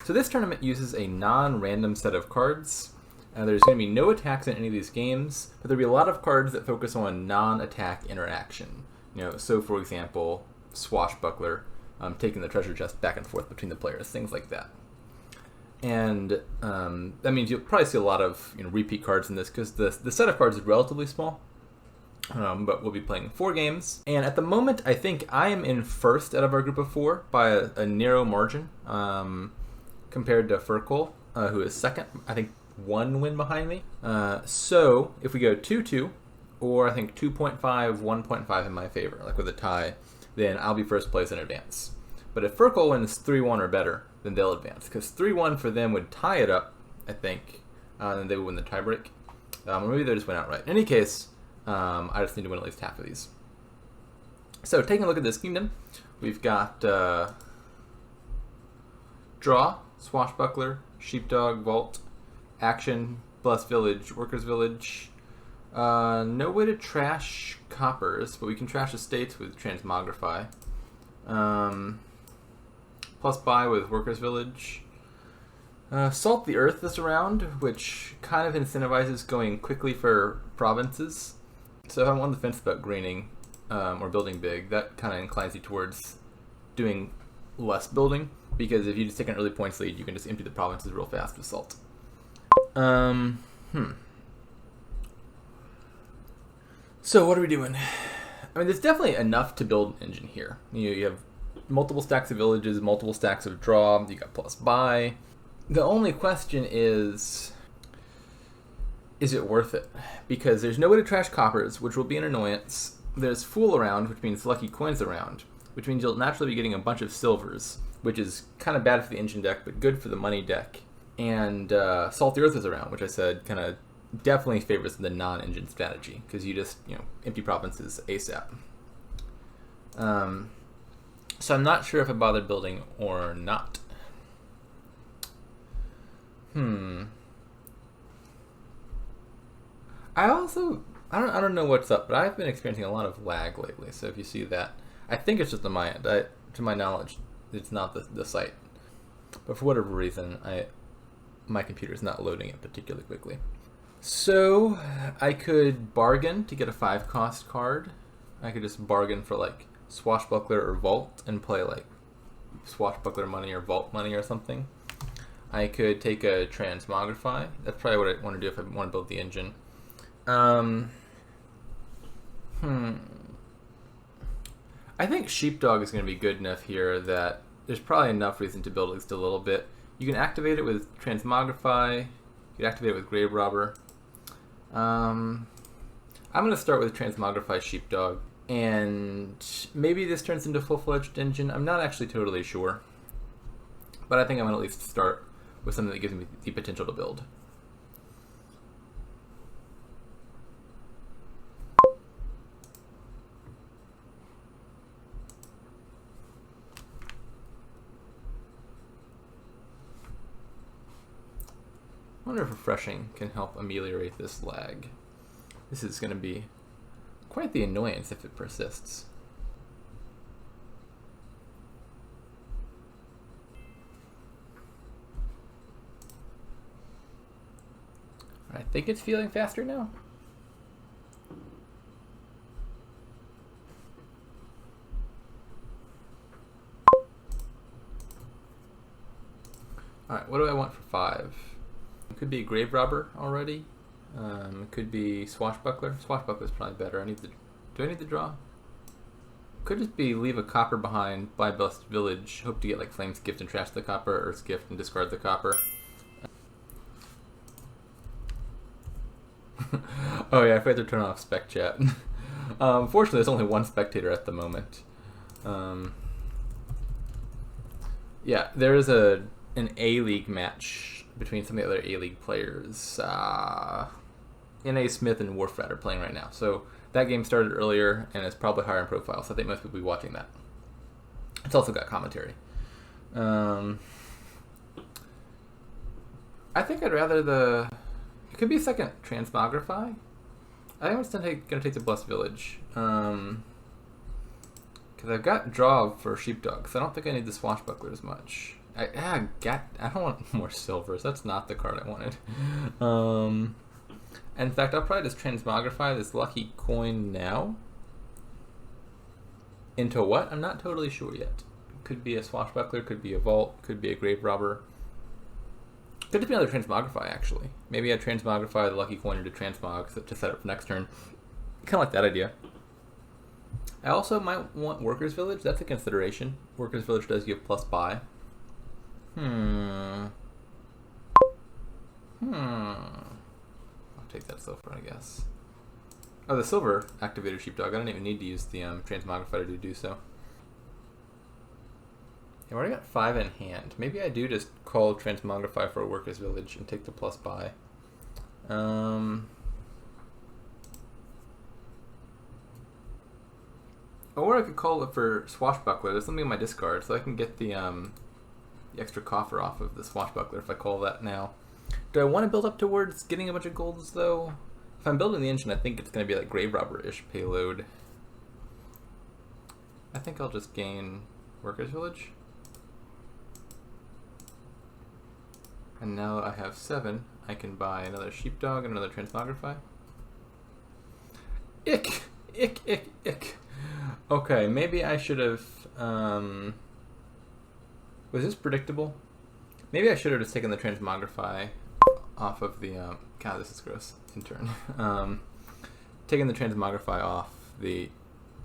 So this tournament uses a non-random set of cards. There's going to be no attacks in any of these games, but there'll be a lot of cards that focus on non-attack interaction. So for example, Swashbuckler, taking the treasure chest back and forth between the players, things like that. And that means you'll probably see a lot of repeat cards in this because the set of cards is relatively small. But we'll be playing 4 games. And at the moment, I think I am in first out of our group of 4 by a narrow margin compared to Fircoal, who is second. I think 1 win behind me. So if we go 2-2, or I think 2.5, 1.5 in my favor, like with a tie, then I'll be first place in advance. But if Fircoal wins 3-1 or better, then they'll advance. Because 3-1 for them would tie it up, I think, and they would win the tiebreak. Or maybe they just win outright. In any case, I just need to win at least half of these. So taking a look at this kingdom, we've got Draw, Swashbuckler, Sheepdog, Vault, Action, Blessed Village, Workers Village. No way to trash coppers, but we can trash estates with Transmogrify. Plus buy with Workers Village. Salt the Earth this round, which kind of incentivizes going quickly for provinces. So if I'm on the fence about greening or building big, that kind of inclines you towards doing less building, because if you just take an early points lead, you can just empty the provinces real fast with salt. So what are we doing? I mean, there's definitely enough to build an engine here. You have multiple stacks of villages, multiple stacks of draw, you got plus buy. The only question is it worth it? Because there's no way to trash coppers, which will be an annoyance. There's Fool around, which means lucky coins around, which means you'll naturally be getting a bunch of silvers, which is kind of bad for the engine deck, but good for the money deck. And Salt the Earth is around, which I said kind of definitely favors the non-engine strategy, because you just, empty provinces ASAP. So I'm not sure if I bother building or not. I don't know what's up, but I've been experiencing a lot of lag lately. So if you see that, I think it's just on my end. To my knowledge, it's not the site. But for whatever reason, my computer's not loading it particularly quickly. So I could bargain to get a 5-cost card. I could just bargain for like Swashbuckler or Vault and play like Swashbuckler money or Vault money or something. I could take a Transmogrify. That's probably what I want to do if I want to build the engine. I think Sheepdog is going to be good enough here that there's probably enough reason to build at least a little bit. You can activate it with Transmogrify. You can activate it with Grave Robber. I'm going to start with Transmogrify Sheepdog. And maybe this turns into full-fledged engine. I'm not actually totally sure. But I think I'm going to at least start with something that gives me the potential to build. I wonder if refreshing can help ameliorate this lag. This is going to be quite the annoyance if it persists. I think it's feeling faster now. Alright, what do I want for 5? It could be Grave Robber already. It could be Swashbuckler. Swashbuckler's probably better. Do I need the draw? Could just be leave a copper behind, buy Blessed Village, hope to get like Flame's Gift and trash the copper, Earth's Gift and discard the copper. Oh yeah, I forgot to turn off spec chat. Fortunately, there's only one spectator at the moment. Yeah, there is an A-League match between some of the other A-League players. N.A. Smith and Warfrat are playing right now. So that game started earlier and is probably higher in profile, so I think most people will be watching that. It's also got commentary. I think I'd rather it could be a second Transmogrify. I think I'm just going to take the Blessed Village. Because I've got draw for Sheepdog, so I don't think I need the Swashbuckler as much. I don't want more silvers. That's not the card I wanted. In fact, I'll probably just transmogrify this lucky coin now. Into what? I'm not totally sure yet. Could be a swashbuckler, could be a vault, could be a grave robber. Could just be another transmogrify, actually. Maybe I transmogrify the lucky coin into transmog to set up for next turn. Kind of like that idea. I also might want Workers' Village. That's a consideration. Workers' Village does give plus buy. I'll take that silver, I guess. Oh, the silver activated sheepdog. I don't even need to use the transmogrifier to do so. Yeah, I already got 5 in hand. Maybe I do just call transmogrify for a Workers' Village and take the plus buy. Or I could call it for Swashbuckler. There's something in my discard, so I can get the extra coffer off of the Swashbuckler if I call that now. Do I want to build up towards getting a bunch of golds, though? If I'm building the engine, I think it's going to be like Grave Robber-ish payload. I think I'll just gain Workers' Village. And now I have 7. I can buy another Sheepdog and another Transmogrify. Ick! Ick, ick, ick. Okay, maybe I should have... was this predictable? Maybe I should have just taken the Transmogrify off of the... God, this is gross. In turn. Taking the Transmogrify off the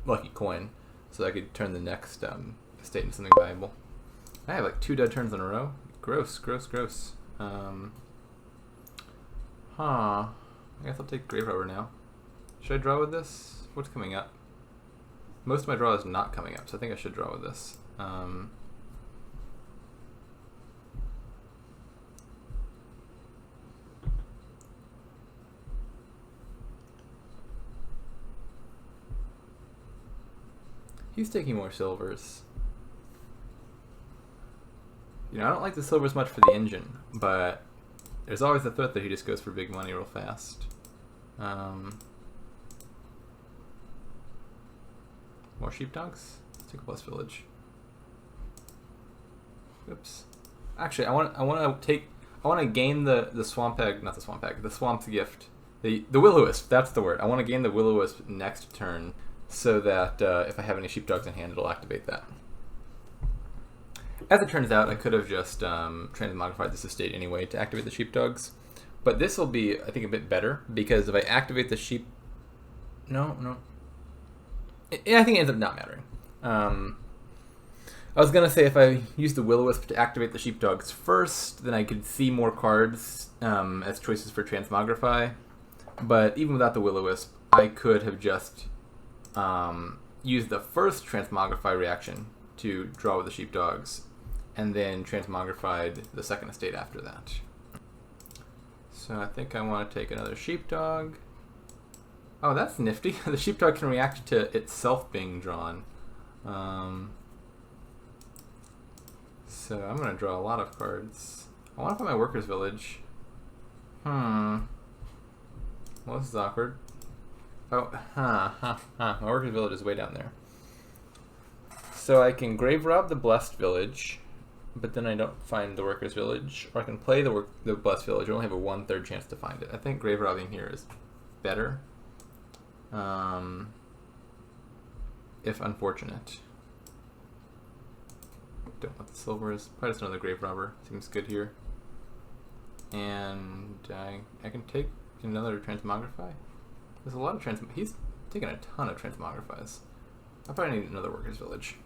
lucky coin so I could turn the next estate into something valuable. I have like 2 dead turns in a row. Gross, gross, gross. I guess I'll take Grave Robber now. Should I draw with this? What's coming up? Most of my draw is not coming up, so I think I should draw with this. He's taking more silvers. You know, I don't like the silvers much for the engine, but there's always the threat that he just goes for big money real fast. More sheepdogs? Let's take a plus village. Oops. Actually, I want to gain the swamp egg, not the swamp egg, the swamp's gift. The will-o-wisp, that's the word. I want to gain the will-o-wisp next turn so that if I have any sheepdogs in hand, it'll activate that. As it turns out, I could have just transmogrified this estate anyway to activate the sheepdogs. But this will be, I think, a bit better, because if I activate the sheep... No. I think it ends up not mattering. I was going to say if I use the will-o-wisp to activate the sheepdogs first, then I could see more cards as choices for transmogrify. But even without the will-o-wisp, I could have just used the first transmogrify reaction to draw with the sheepdogs, and then transmogrified the second estate after that. So I think I want to take another sheepdog. Oh, that's nifty. The sheepdog can react to itself being drawn. So I'm going to draw a lot of cards. I want to find my Workers' Village. Well, this is awkward. Oh, my Workers' Village is way down there. So I can grave rob the Blessed Village, but then I don't find the Workers' Village. Or I can play the Blessed Village. I only have a 1/3 chance to find it. I think grave robbing here is better. If unfortunate. Don't want the silvers. Probably just another grave robber. Seems good here. And I can take another transmogrify. There's a lot of he's taking a ton of transmogrifies. I probably need another Workers' Village.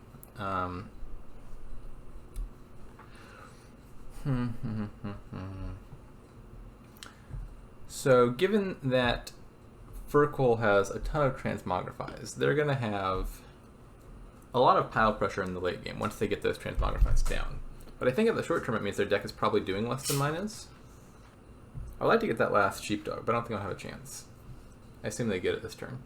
So given that Fircoal has a ton of transmogrifies, they're going to have a lot of pile pressure in the late game once they get those transmogrifies down. But I think in the short term it means their deck is probably doing less than mine is. I'd like to get that last sheepdog, but I don't think I'll have a chance. I assume they get it this turn.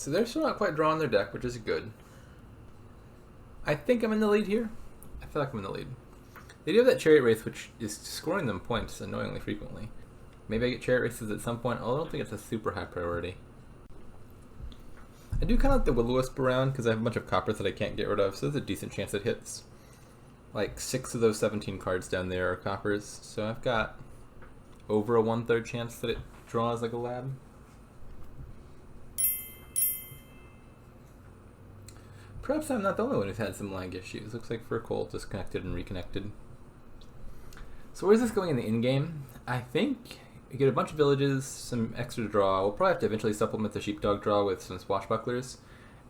So they're still not quite drawing their deck, which is good. I think I'm in the lead here. I feel like I'm in the lead. They do have that Chariot Wraith, which is scoring them points annoyingly frequently. Maybe I get Chariot Wraiths at some point. Oh, I don't think it's a super high priority. I do kind of like the Will-O-Wisp around because I have a bunch of coppers that I can't get rid of, so there's a decent chance it hits. Like 6 of those 17 cards down there are coppers, so I've got over a 1/3 chance that it draws like a lab. Perhaps I'm not the only one who's had some lag issues. Looks like Fircoal disconnected and reconnected. So where's this going in the in-game? I think you get a bunch of villages, some extra draw. We'll probably have to eventually supplement the sheepdog draw with some swashbucklers,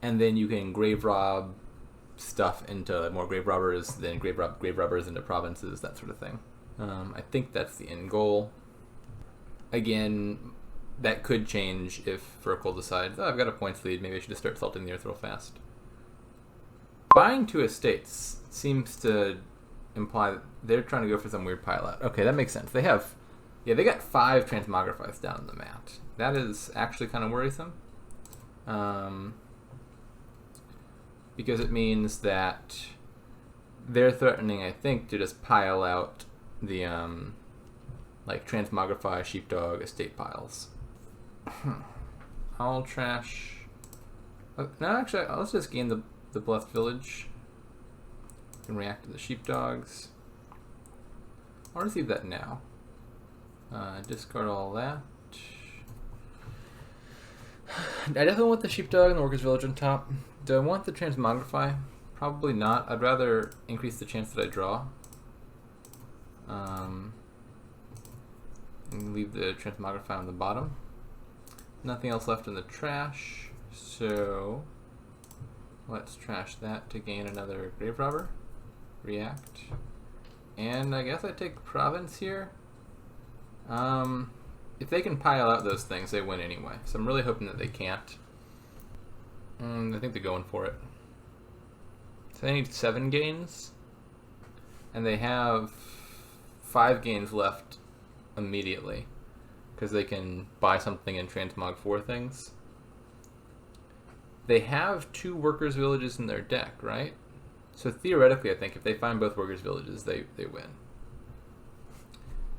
and then you can grave rob stuff into more grave robbers, then grave robbers into provinces, that sort of thing. I think that's the end goal. Again, that could change if Fircoal decides, oh, I've got a points lead, maybe I should just start salting the earth real fast. Buying 2 estates seems to imply that they're trying to go for some weird pile out. Okay, that makes sense. They got 5 transmogrifies down on the mat. That is actually kind of worrisome. Because it means that they're threatening, I think, to just pile out the like transmogrify sheepdog estate piles. I'll trash. No, actually, let's just gain the blessed village. Can react to the sheepdogs. I'll receive that now. Discard all that. I definitely want the sheepdog and the workers village on top. Do I want the transmogrify? Probably not. I'd rather increase the chance that I draw. And leave the transmogrify on the bottom. Nothing else left in the trash, so let's trash that to gain another grave robber. React. And I guess I take province here. If they can pile out those things, they win anyway. So I'm really hoping that they can't. I think they're going for it. So they need 7 gains. And they have 5 gains left immediately. Because they can buy something and transmog 4 things. They have 2 workers' villages in their deck, right? So theoretically, I think if they find both workers' villages, they win.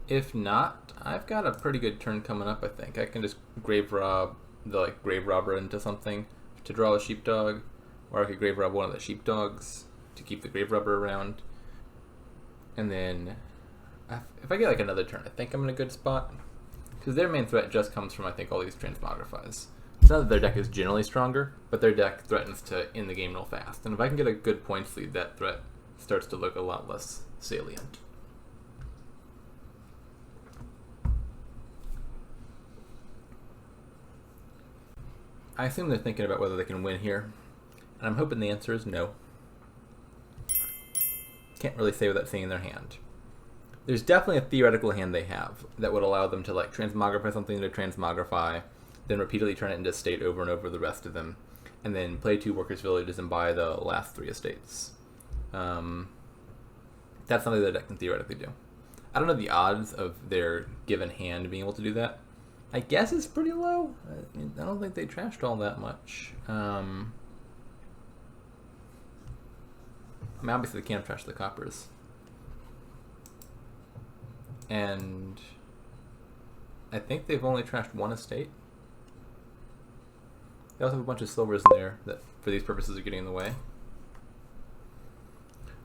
If not, I've got a pretty good turn coming up, I think. I can just grave rob the grave robber into something to draw a sheepdog, or I could grave rob one of the sheepdogs to keep the grave robber around. And then if I get like another turn, I think I'm in a good spot. Because their main threat just comes from, I think, all these transmogrifies. It's not that their deck is generally stronger, but their deck threatens to end the game real fast. And if I can get a good points lead, that threat starts to look a lot less salient. I assume they're thinking about whether they can win here, and I'm hoping the answer is no. Can't really say without seeing their hand. There's definitely a theoretical hand they have that would allow them to like transmogrify something to transmogrify, then repeatedly turn it into state over and over the rest of them, and then play 2 workers' villages and buy the last 3 estates. That's something that deck can theoretically do. I don't know the odds of their given hand being able to do that. I guess it's pretty low. I don't think they trashed all that much. I mean, obviously they can't trash the coppers. And I think they've only trashed 1 estate. They also have a bunch of silvers in there that, for these purposes, are getting in the way.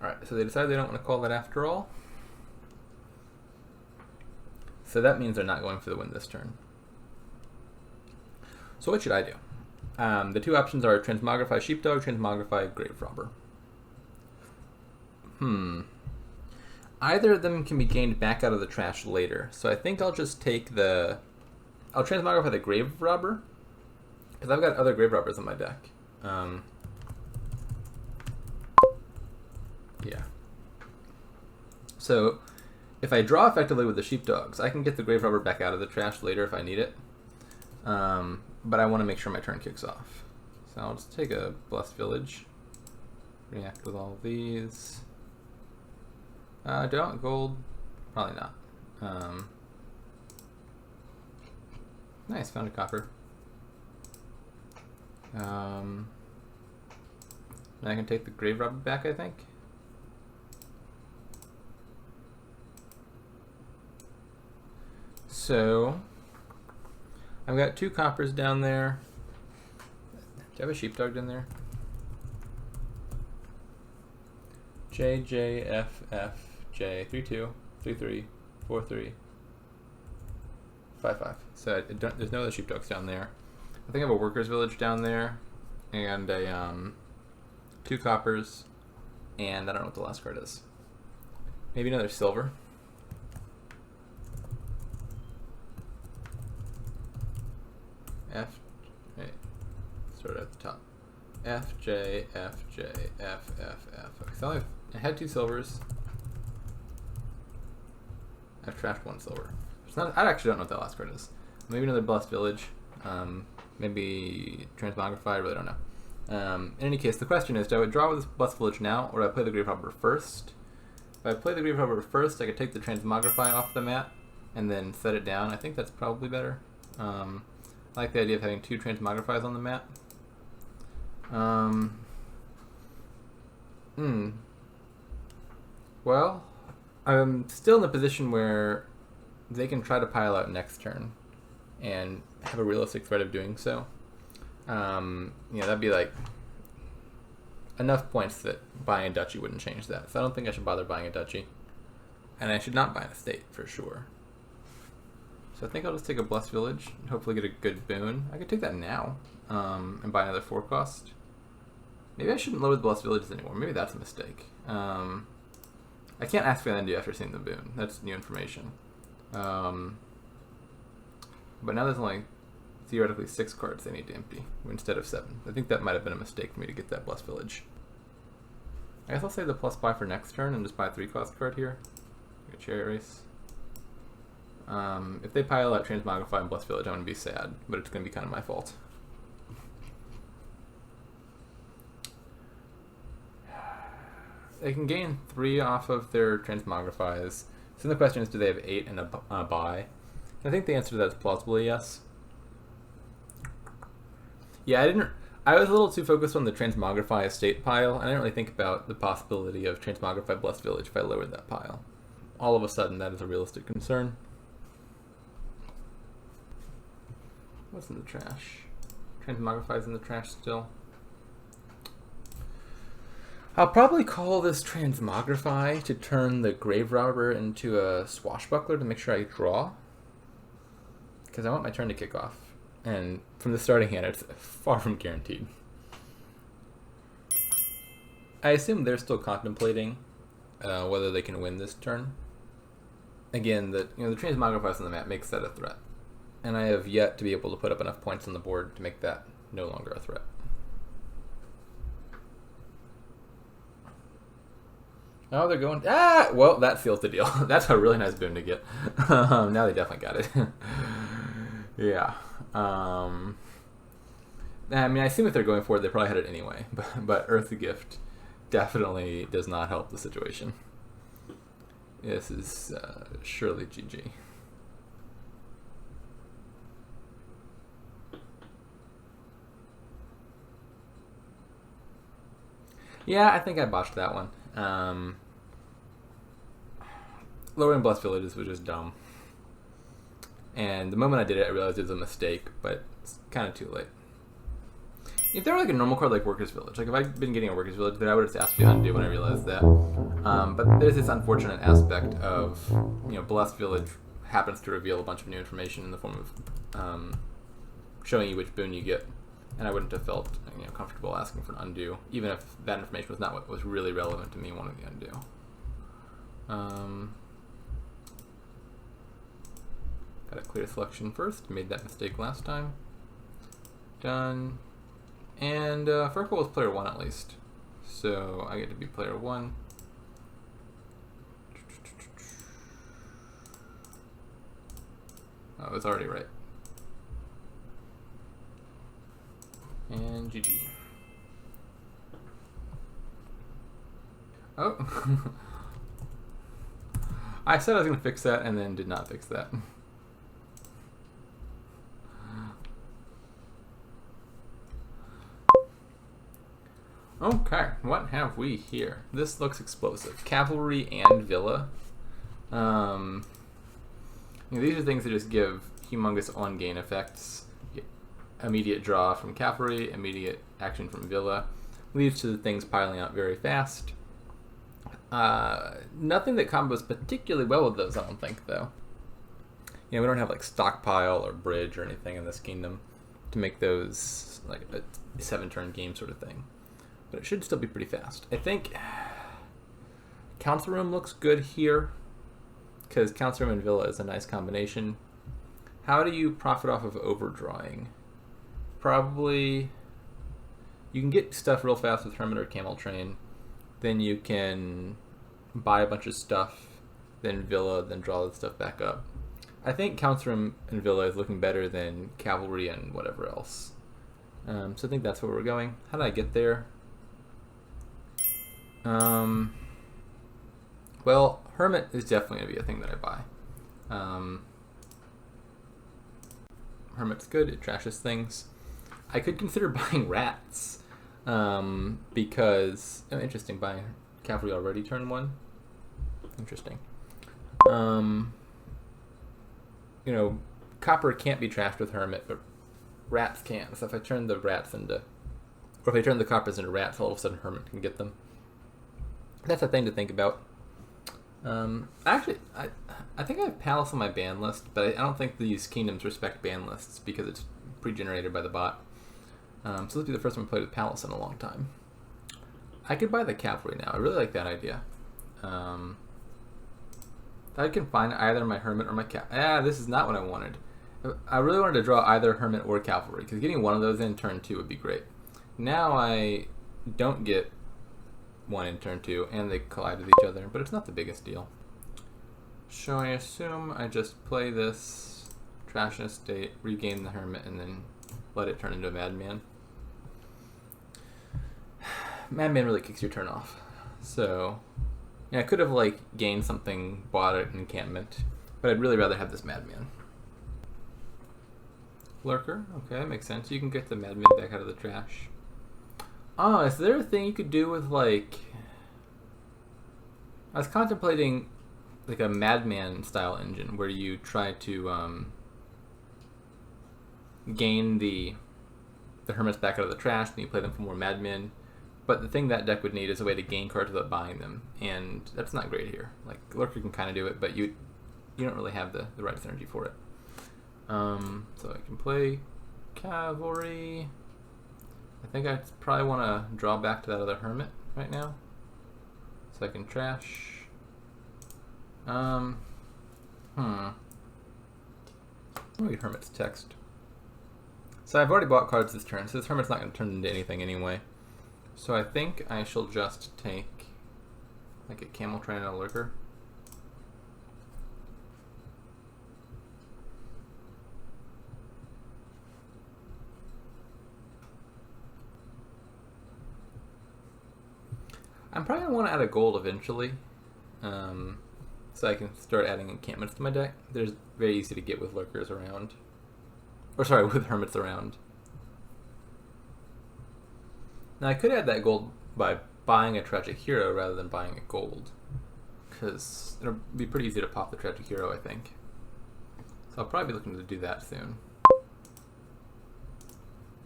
Alright, so they decide they don't want to call that after all. So that means they're not going for the win this turn. So what should I do? The 2 options are transmogrify sheepdog, transmogrify grave robber. Either of them can be gained back out of the trash later. So I think I'll just take I'll transmogrify the grave robber, because I've got other grave robbers in my deck. Yeah. So if I draw effectively with the sheepdogs, I can get the grave robber back out of the trash later if I need it. But I want to make sure my turn kicks off. So I'll just take a blessed village. React with all of these. Do I want gold? Probably not. Nice, found a copper. Then I can take the grave robber back, I think. So I've got 2 coppers down there. Do I have a sheepdog in there? J, J, F, F, J, 3, 2, 3, 3, 4, 3, 5, 5. So there's no other sheepdogs down there. I think I have a workers' village down there, and a 2 coppers, and I don't know what the last card is. Maybe another silver. F, wait, start at the top. F, J, F, J, F, F, F. Okay, so I had 2 silvers. I've trashed 1 silver. I actually don't know what that last card is. Maybe another Blessed Village. Maybe Transmogrify, I really don't know. In any case, the question is, do I withdraw with this Blessed Village now, or do I play the Grave Robber first? If I play the Grave Robber first, I could take the Transmogrify off the mat and then set it down. I think that's probably better. I like the idea of having 2 Transmogrifies on the mat. Well, I'm still in a position where they can try to pile out next turn and have a realistic threat of doing so. That'd be like enough points that buying a duchy wouldn't change that. So I don't think I should bother buying a duchy. And I should not buy an estate for sure. So I think I'll just take a Blessed Village and hopefully get a good boon. I could take that now and buy another 4 cost. Maybe I shouldn't lower the Blessed Villages anymore. Maybe that's a mistake. I can't ask for an undo after seeing the boon. That's new information. But now there's only theoretically 6 cards they need to empty instead of 7. I think that might have been a mistake for me to get that Blessed Village. I guess I'll save the plus buy for next turn and just buy a 3 cost card here. Like a Chariot Race. If they pile out Transmogrify and Blessed Village, I'm going to be sad, but it's going to be kind of my fault. They can gain 3 off of their Transmogrifies. So the question is, do they have 8 and a buy? I think the answer to that is plausibly yes. Yeah, I was a little too focused on the Transmogrify estate pile, and I didn't really think about the possibility of Transmogrify Blessed Village if I lowered that pile. All of a sudden, that is a realistic concern. What's in the trash? Transmogrify's in the trash still. I'll probably call this Transmogrify to turn the Grave Robber into a Swashbuckler to make sure I draw. Because I want my turn to kick off. And from the starting hand, it's far from guaranteed. I assume they're still contemplating whether they can win this turn. Again, the Transmogrify on the map makes that a threat. And I have yet to be able to put up enough points on the board to make that no longer a threat. Oh, they're going... Ah! Well, that seals the deal. That's a really nice boon to get. Now they definitely got it. Yeah. I mean, I assume if they're going for it, they probably had it anyway. But Earth the Gift definitely does not help the situation. This is surely GG. Yeah, I think I botched that one. Lowering Blessed Villages was just dumb. And the moment I did it, I realized it was a mistake, but it's kind of too late. If there were like a normal card like Workers' Village, like if I'd been getting a Workers' Village, then I would have just asked for the undo when I realized that. But there's this unfortunate aspect of, Blessed Village happens to reveal a bunch of new information in the form of showing you which boon you get. And I wouldn't have felt comfortable asking for an undo, even if that information was not what was really relevant to me wanting the undo. Got to clear selection first. Made that mistake last time. Done. And Fircoal was player 1 at least. So I get to be player 1. Oh, it's already right. And GG. Oh. I said I was going to fix that and then did not fix that. Okay, what have we here? This looks explosive. Cavalry and Villa. These are things that just give humongous on-gain effects. Immediate draw from Cavalry, immediate action from Villa. Leads to the things piling out very fast. Nothing that combos particularly well with those, I don't think, though. We don't have like Stockpile or Bridge or anything in this kingdom to make those like a 7-turn game sort of thing. But it should still be pretty fast. I think Council Room looks good here because Council Room and Villa is a nice combination. How do you profit off of overdrawing? Probably you can get stuff real fast with Hermit or Camel Train. Then you can buy a bunch of stuff, then Villa, then draw the stuff back up. I think Council Room and Villa is looking better than Cavalry and whatever else. So I think that's where we're going. How did I get there? Well, Hermit is definitely going to be a thing that I buy. Hermit's good, it trashes things. I could consider buying Rats, because... Oh, interesting, buying Cavalry already turn 1. Interesting. Copper can't be trashed with Hermit, but Rats can. So if I turn the Rats into... Or if I turn the Coppers into Rats, all of a sudden Hermit can get them. That's a thing to think about. Actually, I think I have Palace on my ban list, but I don't think these kingdoms respect ban lists because it's pre-generated by the bot. So this will be the first time I played with Palace in a long time. I could buy the Cavalry now. I really like that idea. I can find either my Hermit or my this is not what I wanted. I really wanted to draw either Hermit or Cavalry, because getting one of those in turn 2 would be great. Now I don't get one in turn 2, and they collide with each other, but it's not the biggest deal. So I assume I just play this, trash an estate, regain the Hermit, and then let it turn into a Madman. Madman really kicks your turn off. So, I could have gained something, bought an encampment, but I'd really rather have this Madman. Lurker, okay, that makes sense. You can get the Madman back out of the trash. Oh, is there a thing you could do with I was contemplating a Madman style engine where you try to gain the Hermits back out of the trash, and you play them for more Madmen. But the thing that deck would need is a way to gain cards without buying them, and that's not great here. Lurker can kind of do it, but you don't really have the right synergy for it. So I can play Cavalry. I think I probably want to draw back to that other Hermit right now, so I can trash. Read Hermit's text. So I've already bought cards this turn, so this Hermit's not going to turn into anything anyway. So I think I shall just take a Camel Train and a Lurker. I'm probably going to want to add a gold eventually, so I can start adding encampments to my deck. They're very easy to get with Lurkers around. Or sorry, with Hermits around. Now I could add that gold by buying a Tragic Hero rather than buying a gold, because it'll be pretty easy to pop the Tragic Hero, I think. So I'll probably be looking to do that soon.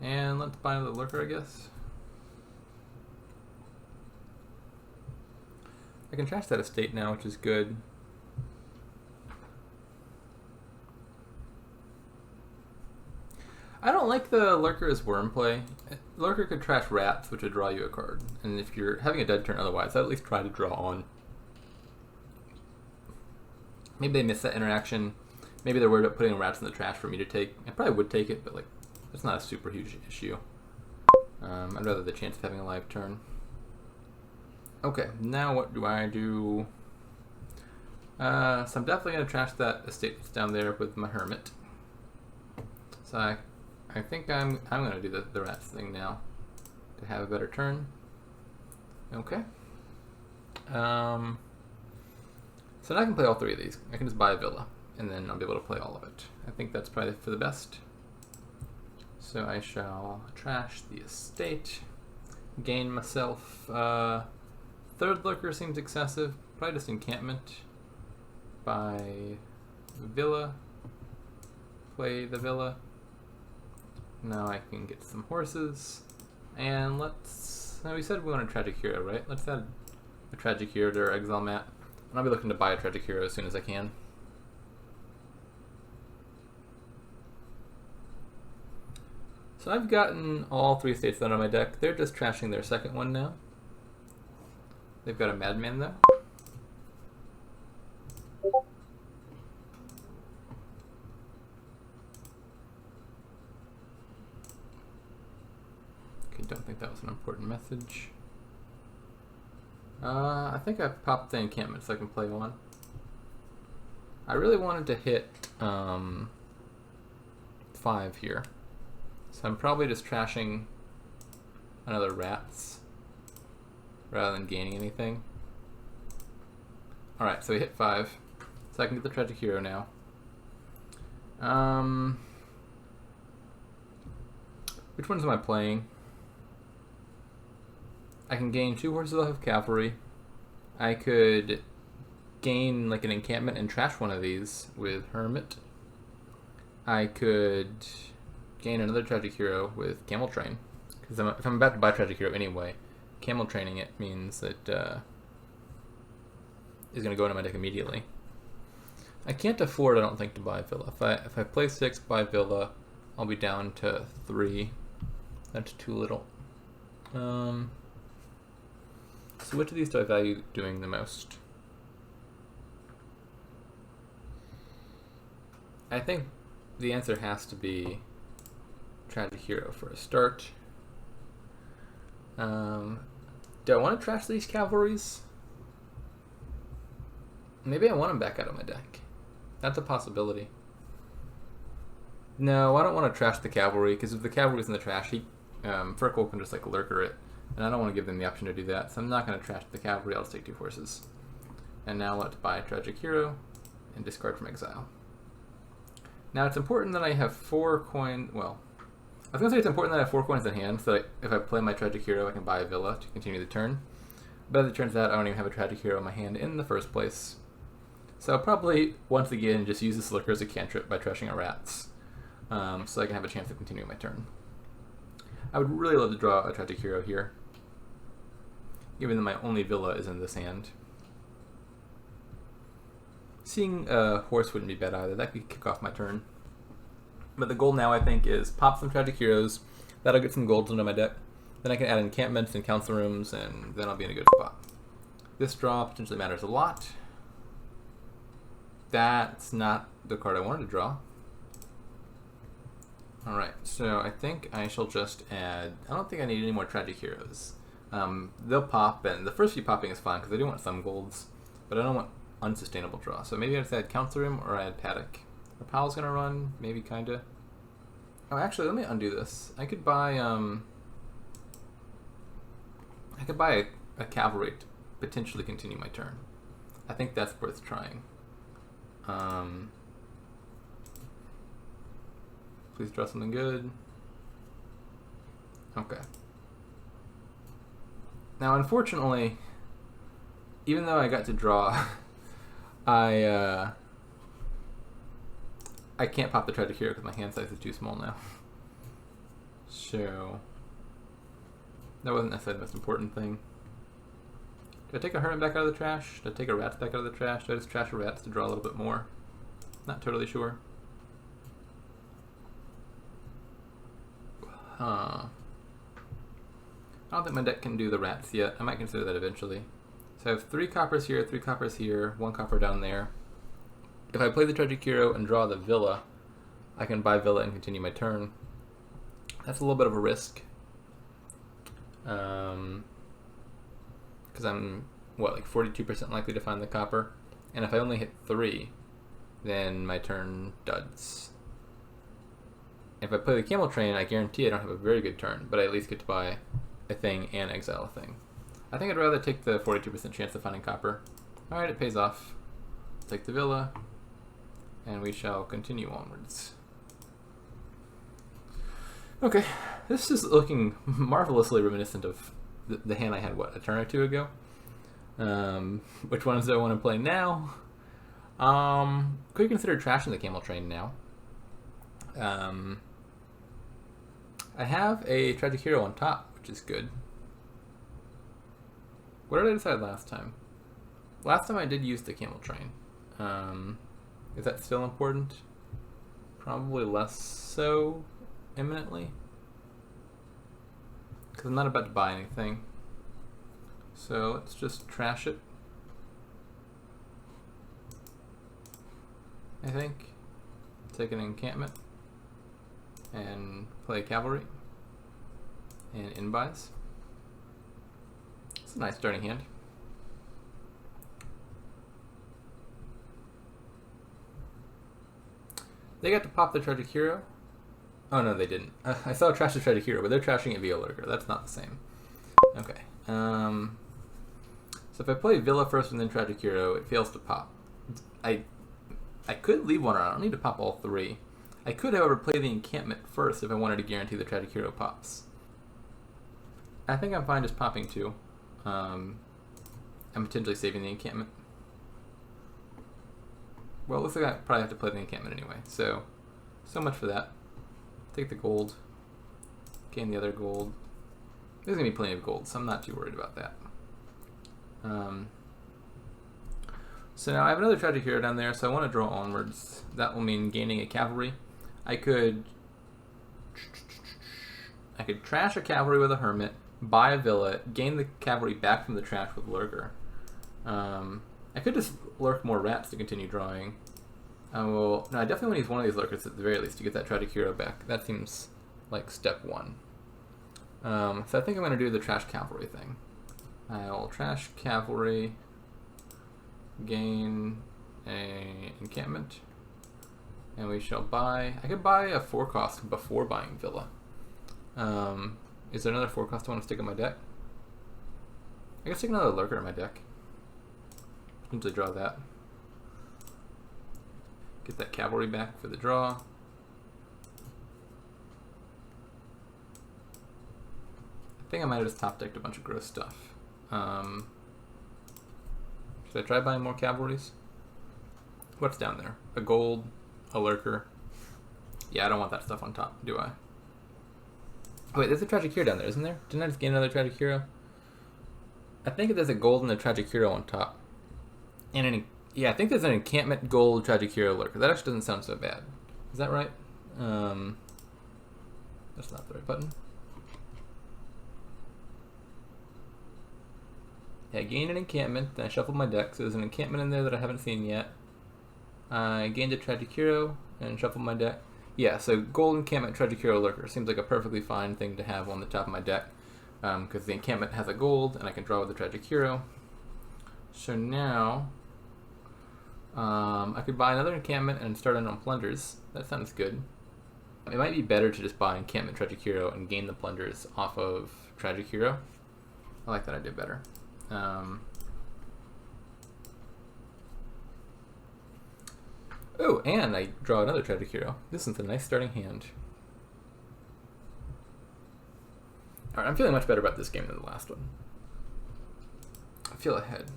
And let's buy another Lurker, I guess. I can trash that estate now, which is good. I don't like the Lurker as worm play. Lurker could trash Rats, which would draw you a card. And if you're having a dead turn otherwise, I'd at least try to draw on. Maybe they miss that interaction. Maybe they're worried about putting Rats in the trash for me to take. I probably would take it, but it's not a super huge issue. I'd rather the chance of having a live turn. Okay, now what do I do? So I'm definitely going to trash that estate that's down there with my Hermit. So I think I'm going to do the Rats thing now to have a better turn. Okay. So now I can play all three of these. I can just buy a Villa, and then I'll be able to play all of it. I think that's probably for the best. So I shall trash the estate, gain myself. Third lurker seems excessive. Probably just encampment by villa. Play the villa. Now I can get some horses. And let's... Now we said we want a tragic hero, right? Let's add a tragic hero to our exile mat. And I'll be looking to buy a tragic hero as soon as I can. So I've gotten all 3 states out of my deck. They're just trashing their second one now. They've got a madman though. Okay, don't think that was an important message. I think I've popped the encampment so I can play one. I really wanted to hit 5 here. So I'm probably just trashing another rats rather than gaining anything. Alright, so we hit 5. So I can get the tragic hero now. Which ones am I playing? I can gain 2 horses off of cavalry. I could gain like an encampment and trash one of these with Hermit. I could gain another tragic hero with camel train. Because if I'm about to buy tragic hero anyway, camel training it means that is going to go into my deck immediately. I can't afford, I don't think, to buy villa. If I play 6, buy villa, I'll be down to 3. That's too little. So which of these do I value doing the most? I think the answer has to be tragic hero for a start. Do I want to trash these cavalries? Maybe I want them back out of my deck. That's a possibility. No, I don't want to trash the cavalry, because if the cavalry's in the trash, Fircoal can just like lurker it, and I don't want to give them the option to do that, so I'm not going to trash the cavalry. I'll just take 2 horses. And now let's buy a tragic hero and discard from exile. Now it's important that I have 4 coins. Well, I was going to say it's important that I have 4 coins in hand, so that if I play my tragic hero, I can buy a villa to continue the turn. But as it turns out, I don't even have a tragic hero in my hand in the first place. So I'll probably, once again, just use this lurker as a cantrip by trashing a rats, so I can have a chance of continuing my turn. I would really love to draw a tragic hero here, even though my only villa is in this hand. Seeing a horse wouldn't be bad either. That could kick off my turn. But the goal now, I think, is pop some tragic heroes. That'll get some golds into my deck. Then I can add encampments and council rooms, and then I'll be in a good spot. This draw potentially matters a lot. That's not the card I wanted to draw. Alright, so I think I shall just add... I don't think I need any more tragic heroes. They'll pop, and the first few popping is fine, because I do want some golds, but I don't want unsustainable draw. So maybe I just add council room, or I add paddock. Are Powell's gonna run? Maybe, kinda. Oh, actually, let me undo this. I could buy, a cavalry to potentially continue my turn. I think that's worth trying. Please draw something good. Okay. Now, unfortunately, even though I got to draw, I can't pop the tragic hero because my hand size is too small now. So that wasn't necessarily the most important thing. Do I take a hermit back out of the trash? Do I take a rats back out of the trash? Do I just trash a rats to draw a little bit more? Not totally sure. I don't think my deck can do the rats yet. I might consider that eventually. So I have 3 coppers here, 3 coppers here, 1 copper down there. If I play the tragic hero and draw the villa, I can buy villa and continue my turn. That's a little bit of a risk. Because I'm, what, like 42% likely to find the copper? And if I only hit 3, then my turn duds. If I play the camel train, I guarantee I don't have a very good turn, but I at least get to buy a thing and exile a thing. I think I'd rather take the 42% chance of finding copper. Alright, it pays off. Take the villa, and we shall continue onwards. Okay, this is looking marvelously reminiscent of the hand I had, what, a turn or two ago? Which ones do I want to play now? Could you consider trashing the camel train now? I have a tragic hero on top, which is good. What did I decide last time? Last time I did use the camel train. Is that still important? Probably less so imminently. Because I'm not about to buy anything. So let's just trash it. I think. Take an encampment. And play cavalry. And in-buys. It's a nice starting hand. They got to pop the tragic hero. Oh no, they didn't. I saw trash the tragic hero, but they're trashing it via lurker. That's not the same. Okay. So if I play Villa first and then tragic hero, it fails to pop. I could leave one around. I don't need to pop all three. I could, however, play the encampment first if I wanted to guarantee the tragic hero pops. I think I'm fine just popping two. I'm potentially saving the encampment. Well, it looks like I probably have to play the encampment anyway. So much for that. Take the gold. Gain the other gold. There's going to be plenty of gold, so I'm not too worried about that. So now I have another tragic hero down there, so I want to draw onwards. That will mean gaining a cavalry. I could trash a cavalry with a hermit, buy a villa, gain the cavalry back from the trash with lurker. I could just lurk more rats to continue drawing. No, I definitely want to use one of these lurkers at the very least to get that tragic hero back. That seems like step one. So I think I'm going to do the trash cavalry thing. I'll trash cavalry, gain a encampment, and we shall buy. I could buy a 4-cost before buying villa. Is there another 4-cost I want to stick in my deck? I can stick another lurker in my deck. Simply draw that. Get that cavalry back for the draw. I think I might have just top decked a bunch of gross stuff. Should I try buying more cavalries? What's down there? A gold, a lurker. Yeah, I don't want that stuff on top, do I? Oh, wait, there's a tragic hero down there, isn't there? Didn't I just gain another tragic hero? I think there's a gold and a tragic hero on top. And yeah, I think there's an encampment gold tragic hero lurker. That actually doesn't sound so bad. Is that right? That's not the right button. Yeah, I gained an encampment, then I shuffled my deck, so there's an encampment in there that I haven't seen yet. I gained a tragic hero and shuffled my deck. Yeah, so gold encampment tragic hero lurker seems like a perfectly fine thing to have on the top of my deck, because the encampment has a gold and I can draw with the tragic hero. So now I could buy another encampment and start in on plunders. That sounds good. It might be better to just buy encampment tragic hero and gain the plunders off of tragic hero. I like that idea better. Oh, and I draw another tragic hero. This is a nice starting hand. Alright, I'm feeling much better about this game than the last one. I feel ahead.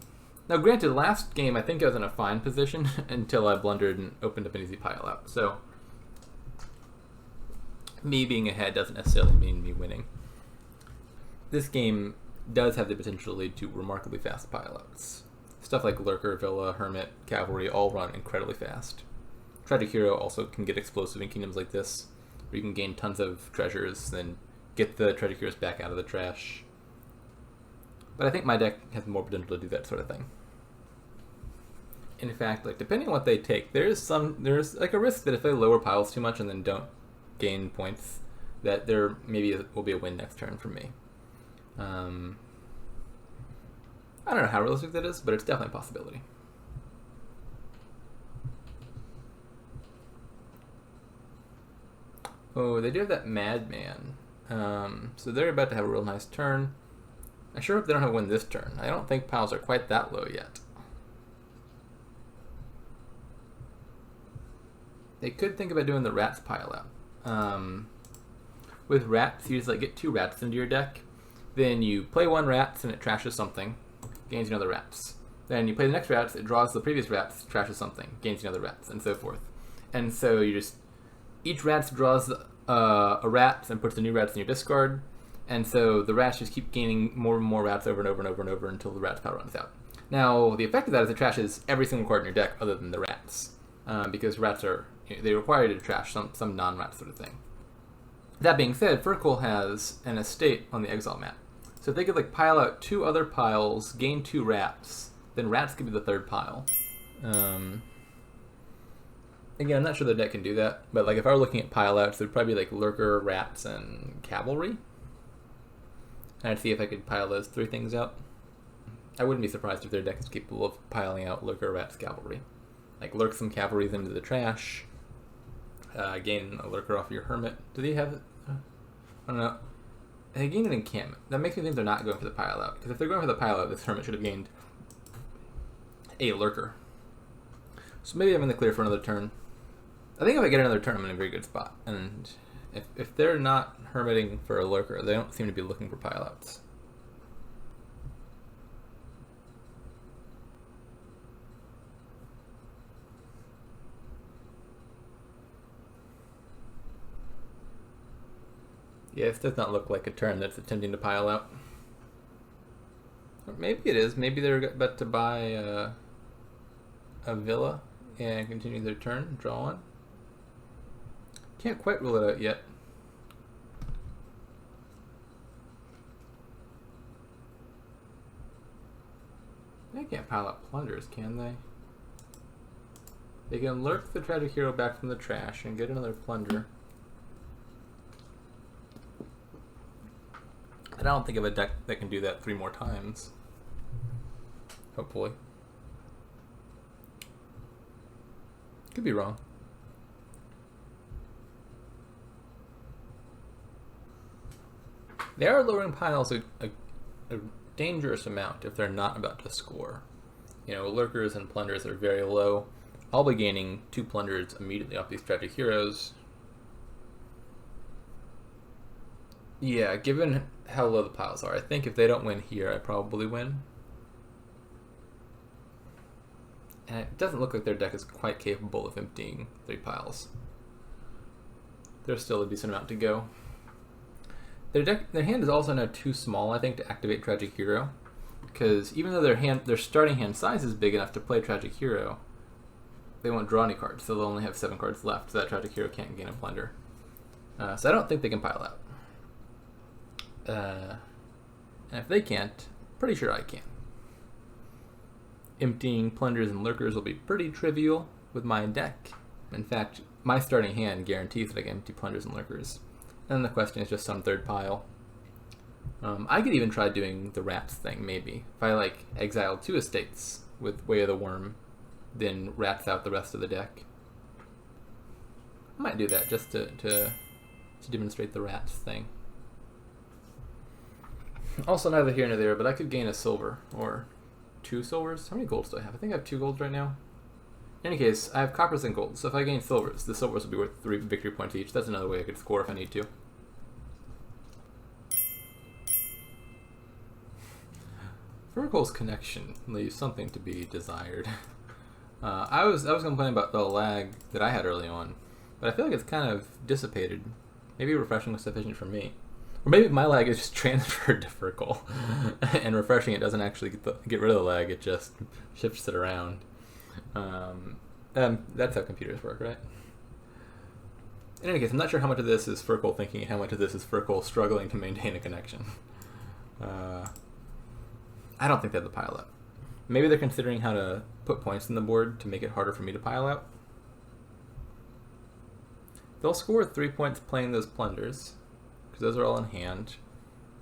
Now, granted, last game I think I was in a fine position until I blundered and opened up an easy pile out. So, me being ahead doesn't necessarily mean me winning. This game does have the potential to lead to remarkably fast pileouts. Stuff like Lurker, Villa, Hermit, Cavalry all run incredibly fast. Tragic Hero also can get explosive in kingdoms like this, where you can gain tons of treasures, then get the Tragic Heroes back out of the trash. But I think my deck has more potential to do that sort of thing. In fact, like depending on what they take, there's like a risk that if they lower piles too much and then don't gain points, that there maybe will be a win next turn from me. I don't know how realistic that is, but it's definitely a possibility. Oh, they do have that Madman. So they're about to have a real nice turn. I sure hope they don't have a win this turn. I don't think piles are quite that low yet. They could think about doing the rats pile out. With rats, you just like get 2 rats into your deck, Then you play one rats and it trashes something, gains another rats. Then you play the next rats, it draws the previous rats, trashes something, gains another rats, and so forth. And so you just, each rat draws a rat and puts the new rats in your discard, and so the rats just keep gaining more and more rats over and over and over and over until the rats power runs out. Now, the effect of that is it trashes every single card in your deck other than the rats, because rats are, they require you to trash some non-rat sort of thing. That being said, Fircoal has an estate on the exile map. So if they could like pile out 2 other piles, gain 2 rats, then rats could be the 3rd pile. Again, I'm not sure the deck can do that, but like if I were looking at pile outs, there'd probably be like lurker, rats, and cavalry. And I'd see if I could pile those 3 things out. I wouldn't be surprised if their deck is capable of piling out lurker, rats, cavalry. Like lurk some cavalries into the trash, gain a lurker off your hermit. Do they have it? I don't know. They gain an encampment. That makes me think they're not going for the pile out. Because if they're going for the pile out, this hermit should have gained a lurker. So maybe I'm in the clear for another turn. I think if I get another turn, I'm in a very good spot. And if they're not hermiting for a lurker, they don't seem to be looking for pile outs. Yeah, this does not look like a turn that's attempting to pile out. Or maybe it is. Maybe they're about to buy a villa and continue their turn, draw one. Can't quite rule it out yet. They can't pile out plunders, can they? They can lurk the tragic hero back from the trash and get another plunder. I don't think of a deck that can do that 3 more times. Hopefully. Could be wrong. They are lowering piles a dangerous amount if they're not about to score. You know, lurkers and plunders are very low. I'll be gaining 2 plunders immediately off these tragic heroes. Yeah, given how low the piles are, I think if they don't win here, I probably win. And it doesn't look like their deck is quite capable of emptying 3 piles. There's still a decent amount to go. Their hand is also now too small, I think, to activate Tragic Hero. Because even though their starting hand size is big enough to play Tragic Hero, they won't draw any cards, so they'll only have 7 cards left, so that Tragic Hero can't gain a plunder. So I don't think they can pile out. And if they can't, pretty sure I can. Emptying plunders and lurkers will be pretty trivial with my deck. In fact, my starting hand guarantees that I can empty plunders and lurkers. And the question is just some 3rd pile. I could even try doing the rats thing, maybe. If I like exile 2 estates with Way of the Worm, then rats out the rest of the deck. I might do that just to demonstrate the rats thing. Also, neither here nor there, but I could gain a silver, or 2 silvers. How many golds do I have? I think I have 2 golds right now. In any case, I have coppers and golds, so if I gain silvers, the silvers will be worth 3 victory points each. That's another way I could score if I need to. Fircoal's connection leaves something to be desired. I was complaining about the lag that I had early on, but I feel like it's kind of dissipated. Maybe refreshing was sufficient for me. Or maybe my lag is just transferred to Fircoal, and refreshing it doesn't actually get rid of the lag, it just shifts it around. That's how computers work, right? In any case, I'm not sure how much of this is Fircoal thinking and how much of this is Fircoal struggling to maintain a connection. I don't think they have the pile out. Maybe they're considering how to put points in the board to make it harder for me to pile out. They'll score 3 points playing those plunders, because those are all in hand.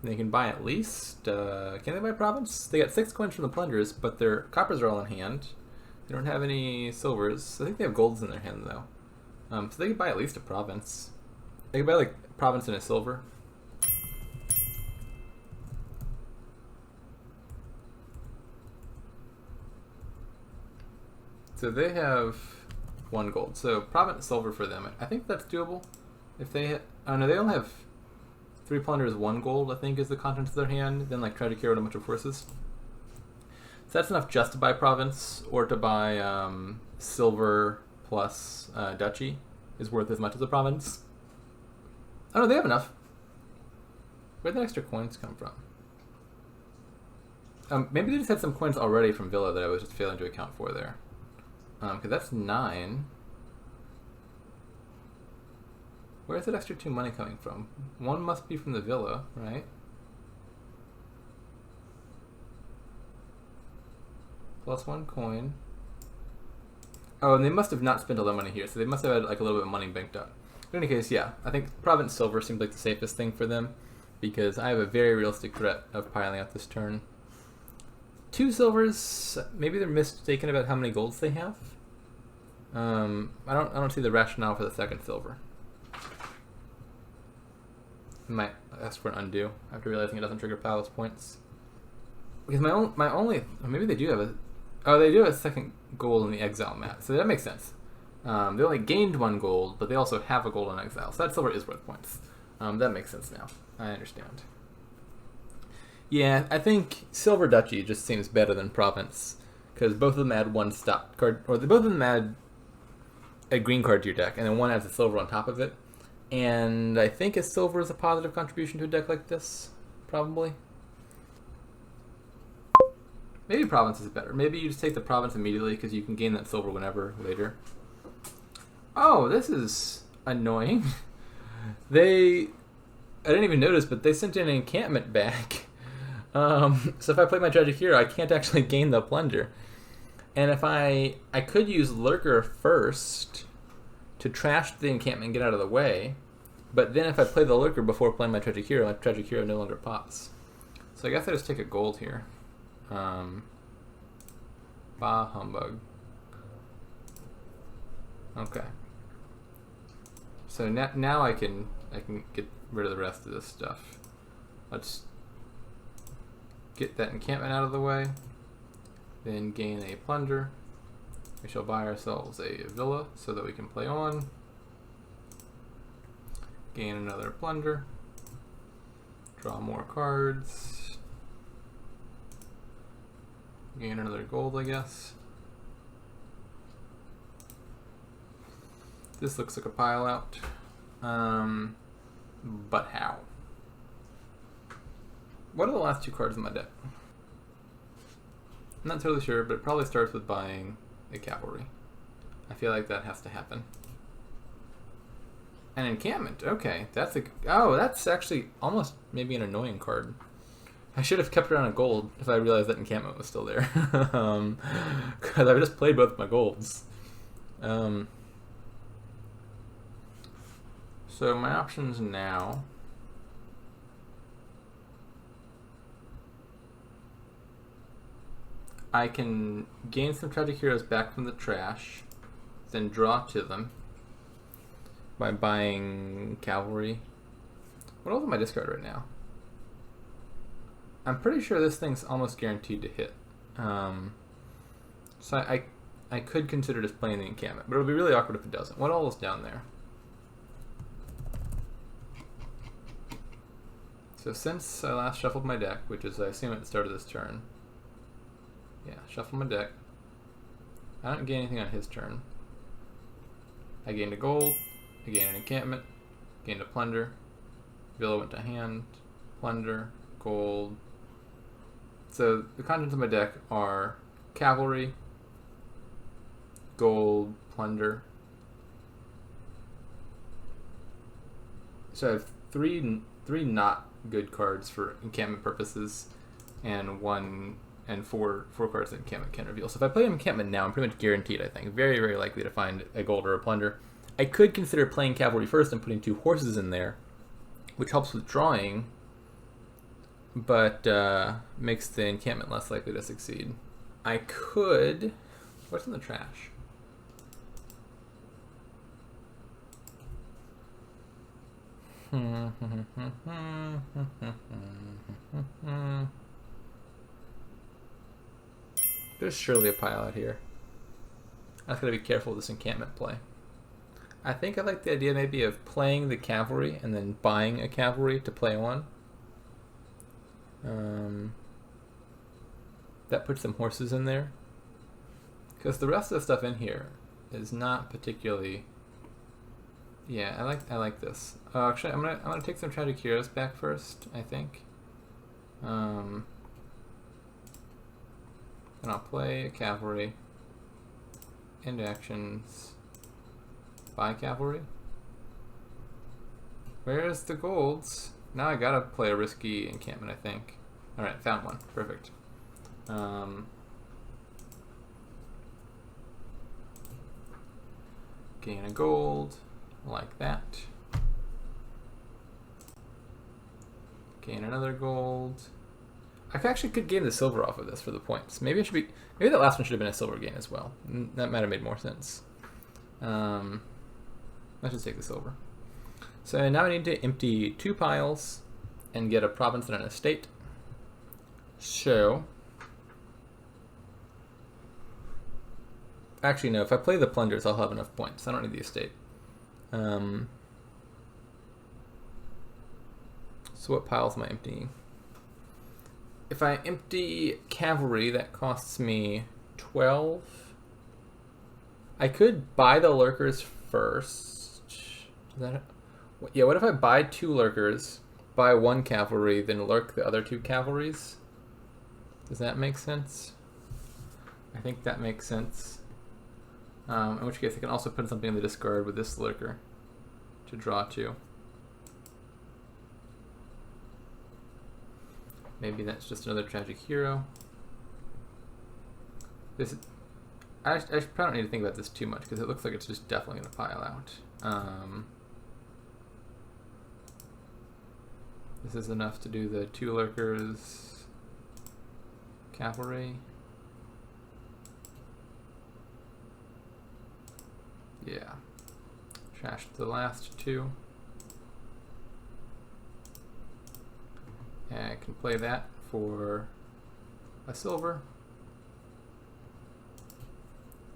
And they can buy at least, can they buy province? They got 6 coins from the plunders, but their coppers are all in hand. They don't have any silvers. I think they have golds in their hand, though. So they could buy at least a province. They could buy, like, a province and a silver. So they have 1 gold. So province silver for them. I think that's doable. If they hit... Oh, no, they only have 3 plunder is 1 gold, I think, is the contents of their hand. Then like Tragic Hero and a bunch of horses. So that's enough just to buy province, or to buy silver plus duchy is worth as much as a province. Oh no, they have enough. Where'd the extra coins come from? Maybe they just had some coins already from Villa that I was just failing to account for there. Because that's 9. Where's that extra 2 money coming from? 1 must be from the Villa, right? Plus 1 coin. Oh, and they must have not spent all their money here, so they must have had like a little bit of money banked up. In any case, yeah, I think Province Silver seems like the safest thing for them, because I have a very realistic threat of piling up this turn. 2 silvers, maybe they're mistaken about how many golds they have. I don't see the rationale for the 2nd silver. I might ask for an undo after realizing it doesn't trigger palace points. Because my only maybe they do have they do have a 2nd gold in the exile mat, so that makes sense. They only gained 1 gold, but they also have a gold in exile, so that silver is worth points. That makes sense now. I understand. Yeah, I think Silver Duchy just seems better than Province, because both of them add 1 stop card, or both of them add a green card to your deck, and then 1 adds a silver on top of it. And I think a silver is a positive contribution to a deck like this, probably. Maybe Province is better. Maybe you just take the Province immediately, because you can gain that silver whenever later. Oh, this is annoying. I didn't even notice, but they sent in an encampment back. So if I play my Tragic Hero, I can't actually gain the plunder. And if I could use Lurker first to trash the encampment and get out of the way, but then if I play the Lurker before playing my Tragic Hero no longer pops. So I guess I just take a gold here. Bah humbug. Okay. So now I can get rid of the rest of this stuff. Let's get that encampment out of the way, then gain a plunder. We shall buy ourselves a villa so that we can play on. Gain another plunder. Draw more cards. Gain another gold, I guess. This looks like a pile out. But how? What are the last 2 cards in my deck? I'm not totally sure, but it probably starts with buying a cavalry. I feel like that has to happen. An encampment, okay. That's actually almost maybe an annoying card. I should have kept it on a gold if I realized that encampment was still there. Because I just played both my golds. So my options now. I can gain some Tragic Heroes back from the trash, then draw to them by buying cavalry. What else am I discard right now? I'm pretty sure this thing's almost guaranteed to hit. So I could consider just playing the encampment, but it'll be really awkward if it doesn't. What all is down there? So since I last shuffled my deck, which is I assume at the start of this turn, yeah, shuffle my deck. I don't gain anything on his turn. I gained a gold, I gained an encampment, gained a plunder, villa went to hand, plunder, gold. So the contents of my deck are cavalry, gold, plunder. So I have three not good cards for encampment purposes, and four cards that encampment can reveal. So if I play encampment now, I'm pretty much guaranteed, I think, very, very likely to find a gold or a plunder. I could consider playing cavalry first and putting 2 horses in there, which helps with drawing, but makes the encampment less likely to succeed. I could... What's in the trash? There's surely a pile out here. I have got to be careful with this encampment play. I think I like the idea maybe of playing the cavalry and then buying a cavalry to play on. That puts some horses in there. Because the rest of the stuff in here is not particularly... Yeah, I like this. Actually, I'm gonna take some tragic heroes back first, I think. And I'll play a cavalry. End actions. Buy cavalry. Where's the golds? Now I gotta play a risky encampment, I think. Alright, found one. Perfect. Gain a gold. Like that. Gain another gold. I actually could gain the silver off of this for the points. Maybe it should be. Maybe that last one should have been a silver gain as well. That might have made more sense. Let's just take the silver. So now I need to empty 2 piles and get a province and an estate. So, actually no. If I play the plunders, I'll have enough points. I don't need the estate. So what piles am I emptying? If I empty cavalry, that costs me 12. I could buy the lurkers first. Yeah, what if I buy 2 lurkers, buy 1 cavalry, then lurk the other 2 cavalries? Does that make sense? I think that makes sense. In which case I can also put something in the discard with this lurker to draw 2. Maybe that's just another tragic hero. I probably don't need to think about this too much because it looks like it's just definitely going to pile out. This is enough to do the 2 lurkers, cavalry. Yeah. Trashed the last 2. And I can play that for a silver.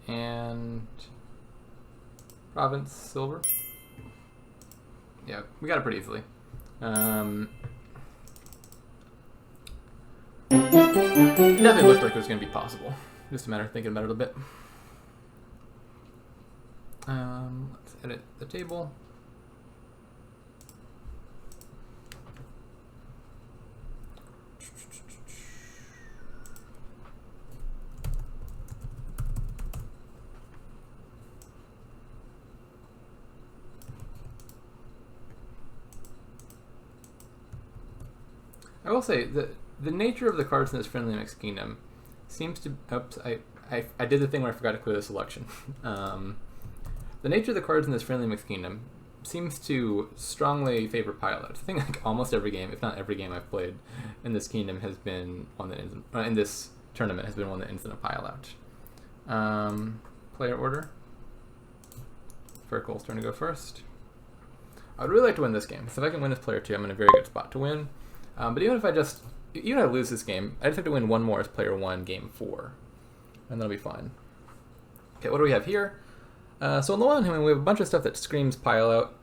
And province silver. Yeah, we got it pretty easily. Definitely looked like it was going to be possible. Just a matter of thinking about it a bit. Let's edit the table. I will say that the nature of the cards in this friendly mixed kingdom seems to. Oops, I did the thing where I forgot to clear the selection. The nature of the cards in this friendly mixed kingdom seems to strongly favor pilots. I think like almost every game, if not every game I've played in this kingdom, has been one that ends in this tournament has been one that ends in a pile out. Player order. Fircoal's turn to go first. I would really like to win this game because if I can win this player 2, I'm in a very good spot to win. But even if I lose this game, I just have to win one more as player 1, game 4. And that'll be fine. Okay, what do we have here? So on the one hand, we have a bunch of stuff that screams pile out.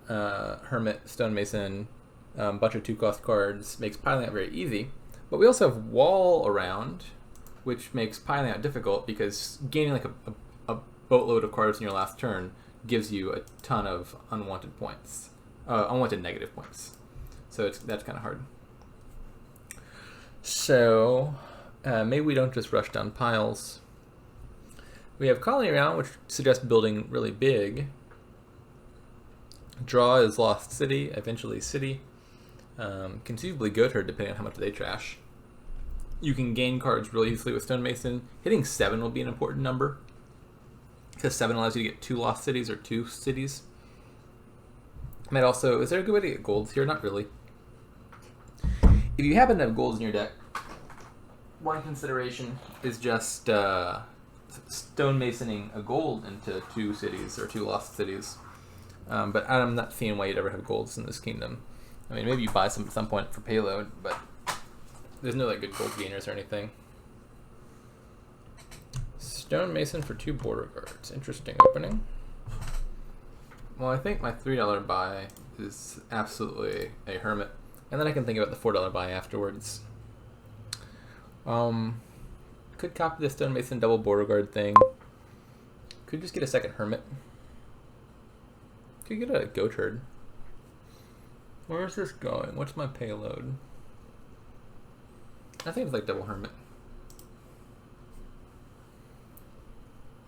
Hermit, Stonemason, bunch of 2-cost cards, makes piling out very easy. But we also have wall around, which makes piling out difficult because gaining like a boatload of cards in your last turn gives you a ton of unwanted points. Unwanted negative points. So that's kind of hard. So maybe we don't just rush down piles. We have colony around, which suggests building really big. Draw is lost city, eventually city. Conceivably Goatherd, depending on how much they trash. You can gain cards really easily with Stonemason. Hitting 7 will be an important number because 7 allows you to get 2 lost cities or 2 cities. Might also, is there a good way to get golds here? Not really. If you happen to have golds in your deck, one consideration is just stonemasoning a gold into 2 cities or 2 lost cities. But I'm not seeing why you'd ever have golds in this kingdom. I mean, maybe you buy some at some point for payload, but there's no like good gold gainers or anything. Stonemason for 2 border guards. Interesting opening. Well, I think my $3 buy is absolutely a hermit. And then I can think about the $4 buy afterwards. Could copy the stonemason double border guard thing. Could just get a second hermit. Could get a goat herd. Where is this going? What's my payload? I think it's like double hermit.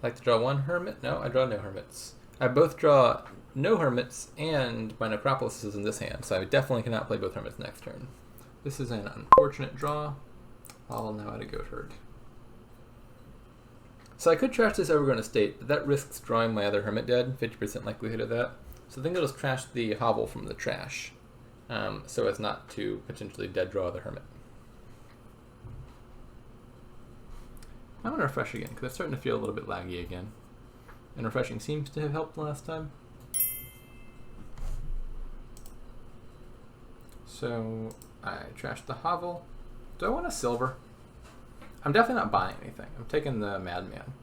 Like to draw one hermit? No, I draw no hermits. I both draw no hermits and my necropolis is in this hand, so I definitely cannot play both hermits next turn. This is an unfortunate draw. I'll now add a goat herd. So I could trash this Overgrown Estate, but that risks drawing my other hermit dead, 50% likelihood of that. So I think I'll just trash the hovel from the trash, so as not to potentially dead draw the hermit. I'm going to refresh again, because it's starting to feel a little bit laggy again. And refreshing seems to have helped last time. So I trashed the hovel. Do I want a silver? I'm definitely not buying anything. I'm taking the madman.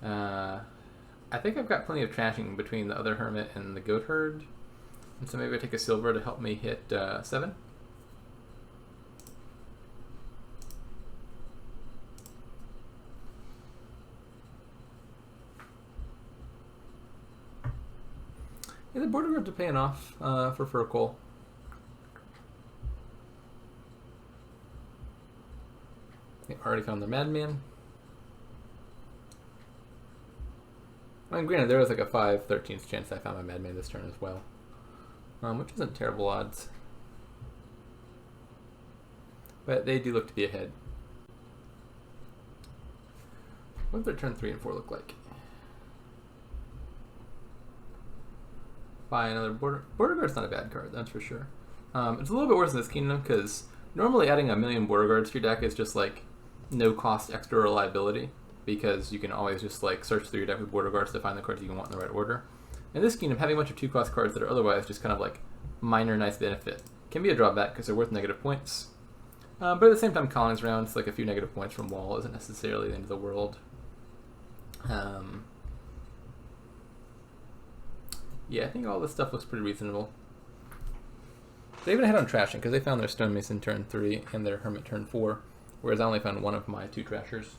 I think I've got plenty of trashing between the other hermit and the goat herd. And so maybe I take a silver to help me hit 7. Yeah, the border guards are paying off for Fircoal. They already found the madman. I mean, granted, there was like a 5/13 chance I found my madman this turn as well, which isn't terrible odds. But they do look to be ahead. What do their turn 3 and 4 look like? Buy another border. Border guard's not a bad card, that's for sure. It's a little bit worse in this kingdom because normally adding a million border guards to your deck is just like no cost extra reliability because you can always just like search through your deck with border guards to find the cards you want in the right order. In this kingdom, having a bunch of 2-cost cards that are otherwise just kind of like minor nice benefit can be a drawback because they're worth negative points. But at the same time, colonies rounds, like a few negative points from wall isn't necessarily the end of the world. Yeah, I think all this stuff looks pretty reasonable. They even had on trashing because they found their stonemason turn 3 and their hermit turn 4, whereas I only found one of my 2 trashers.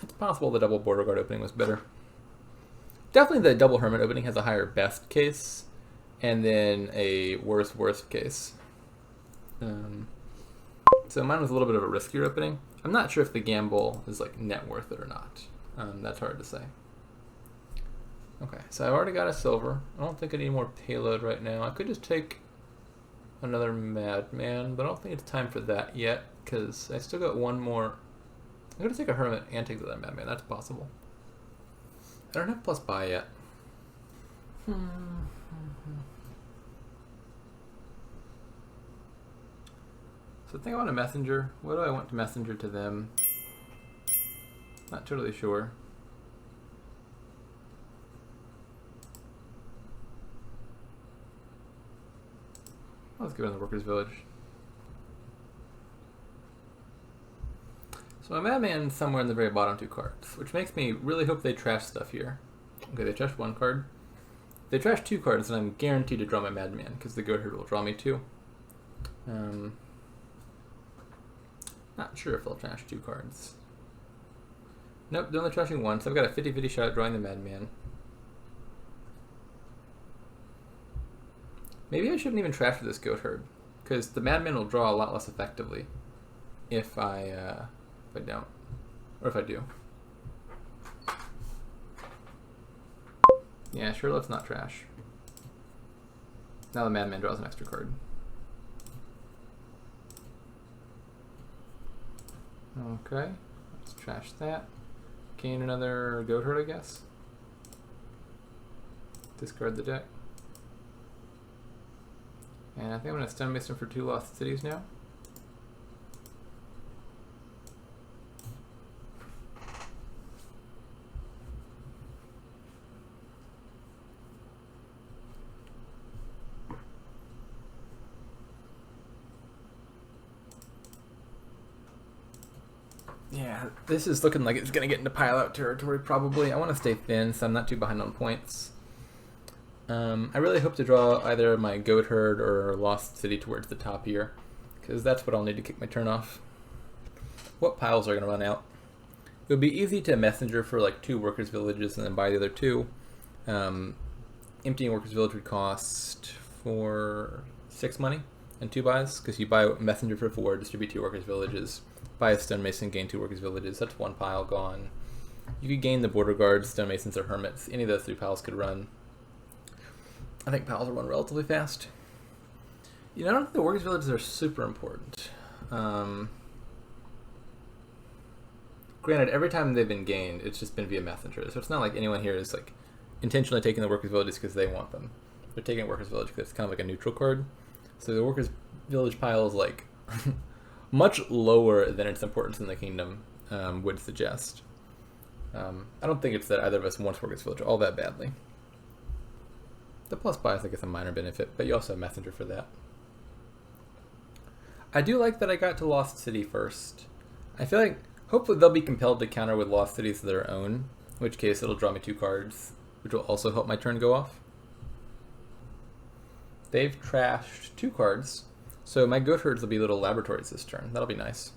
It's possible the double border guard opening was better. Definitely the double hermit opening has a higher best case and then a worst case. So mine was a little bit of a riskier opening. I'm not sure if the gamble is like net worth it or not. That's hard to say. Okay, so I've already got a silver. I don't think I need more payload right now. I could just take another madman, but I don't think it's time for that yet because I still got one more. I'm going to take a hermit and take the other madman. That's possible. I don't have plus buy yet. So I think I want a messenger. What do I want to messenger to them? Not totally sure. Let's go in the workers' village. So my madman's somewhere in the very bottom 2 cards, which makes me really hope they trash stuff here. Okay, they trashed 1 card. If they trash 2 cards, then I'm guaranteed to draw my madman, because the goat herd will draw me 2. Not sure if they'll trash 2 cards. Nope, they're only trashing 1, so I've got a 50-50 shot at drawing the madman. Maybe I shouldn't even trash for this goat herd, because the madman will draw a lot less effectively if I don't, or if I do. Yeah, sure, let's not trash. Now the madman draws an extra card. Okay, let's trash that. Gain another goat herd, I guess. Discard the deck. And I think I'm going to stonemason for 2 lost cities now. Yeah, this is looking like it's going to get into pile-out territory, probably. I want to stay thin, so I'm not too behind on points. I really hope to draw either my Goat Herd or Lost City towards the top here, because that's what I'll need to kick my turn off. What piles are going to run out? It would be easy to messenger for like 2 workers' villages and then buy the other 2. Emptying workers' village would cost for 6 money and 2 buys, because you buy messenger for 4, distribute 2 workers' villages, buy a stonemason, gain 2 workers' villages. That's 1 pile gone. You could gain the border guards, stonemasons, or hermits. Any of those 3 piles could run. I think piles will run relatively fast. You know, I don't think the workers' villages are super important. Granted, every time they've been gained, it's just been via messenger, so it's not like anyone here is like intentionally taking the workers' villages because they want them. They're taking a workers' village because it's kind of like a neutral card. So the workers' village pile is like much lower than its importance in the kingdom would suggest. I don't think it's that either of us wants workers' village all that badly. The plus buy is, I guess, a minor benefit, but you also have messenger for that. I do like that I got to Lost City first. I feel like hopefully they'll be compelled to counter with Lost Cities of their own, in which case it'll draw me 2 cards, which will also help my turn go off. They've trashed 2 cards, so my Goat Herds will be little laboratories this turn. That'll be nice.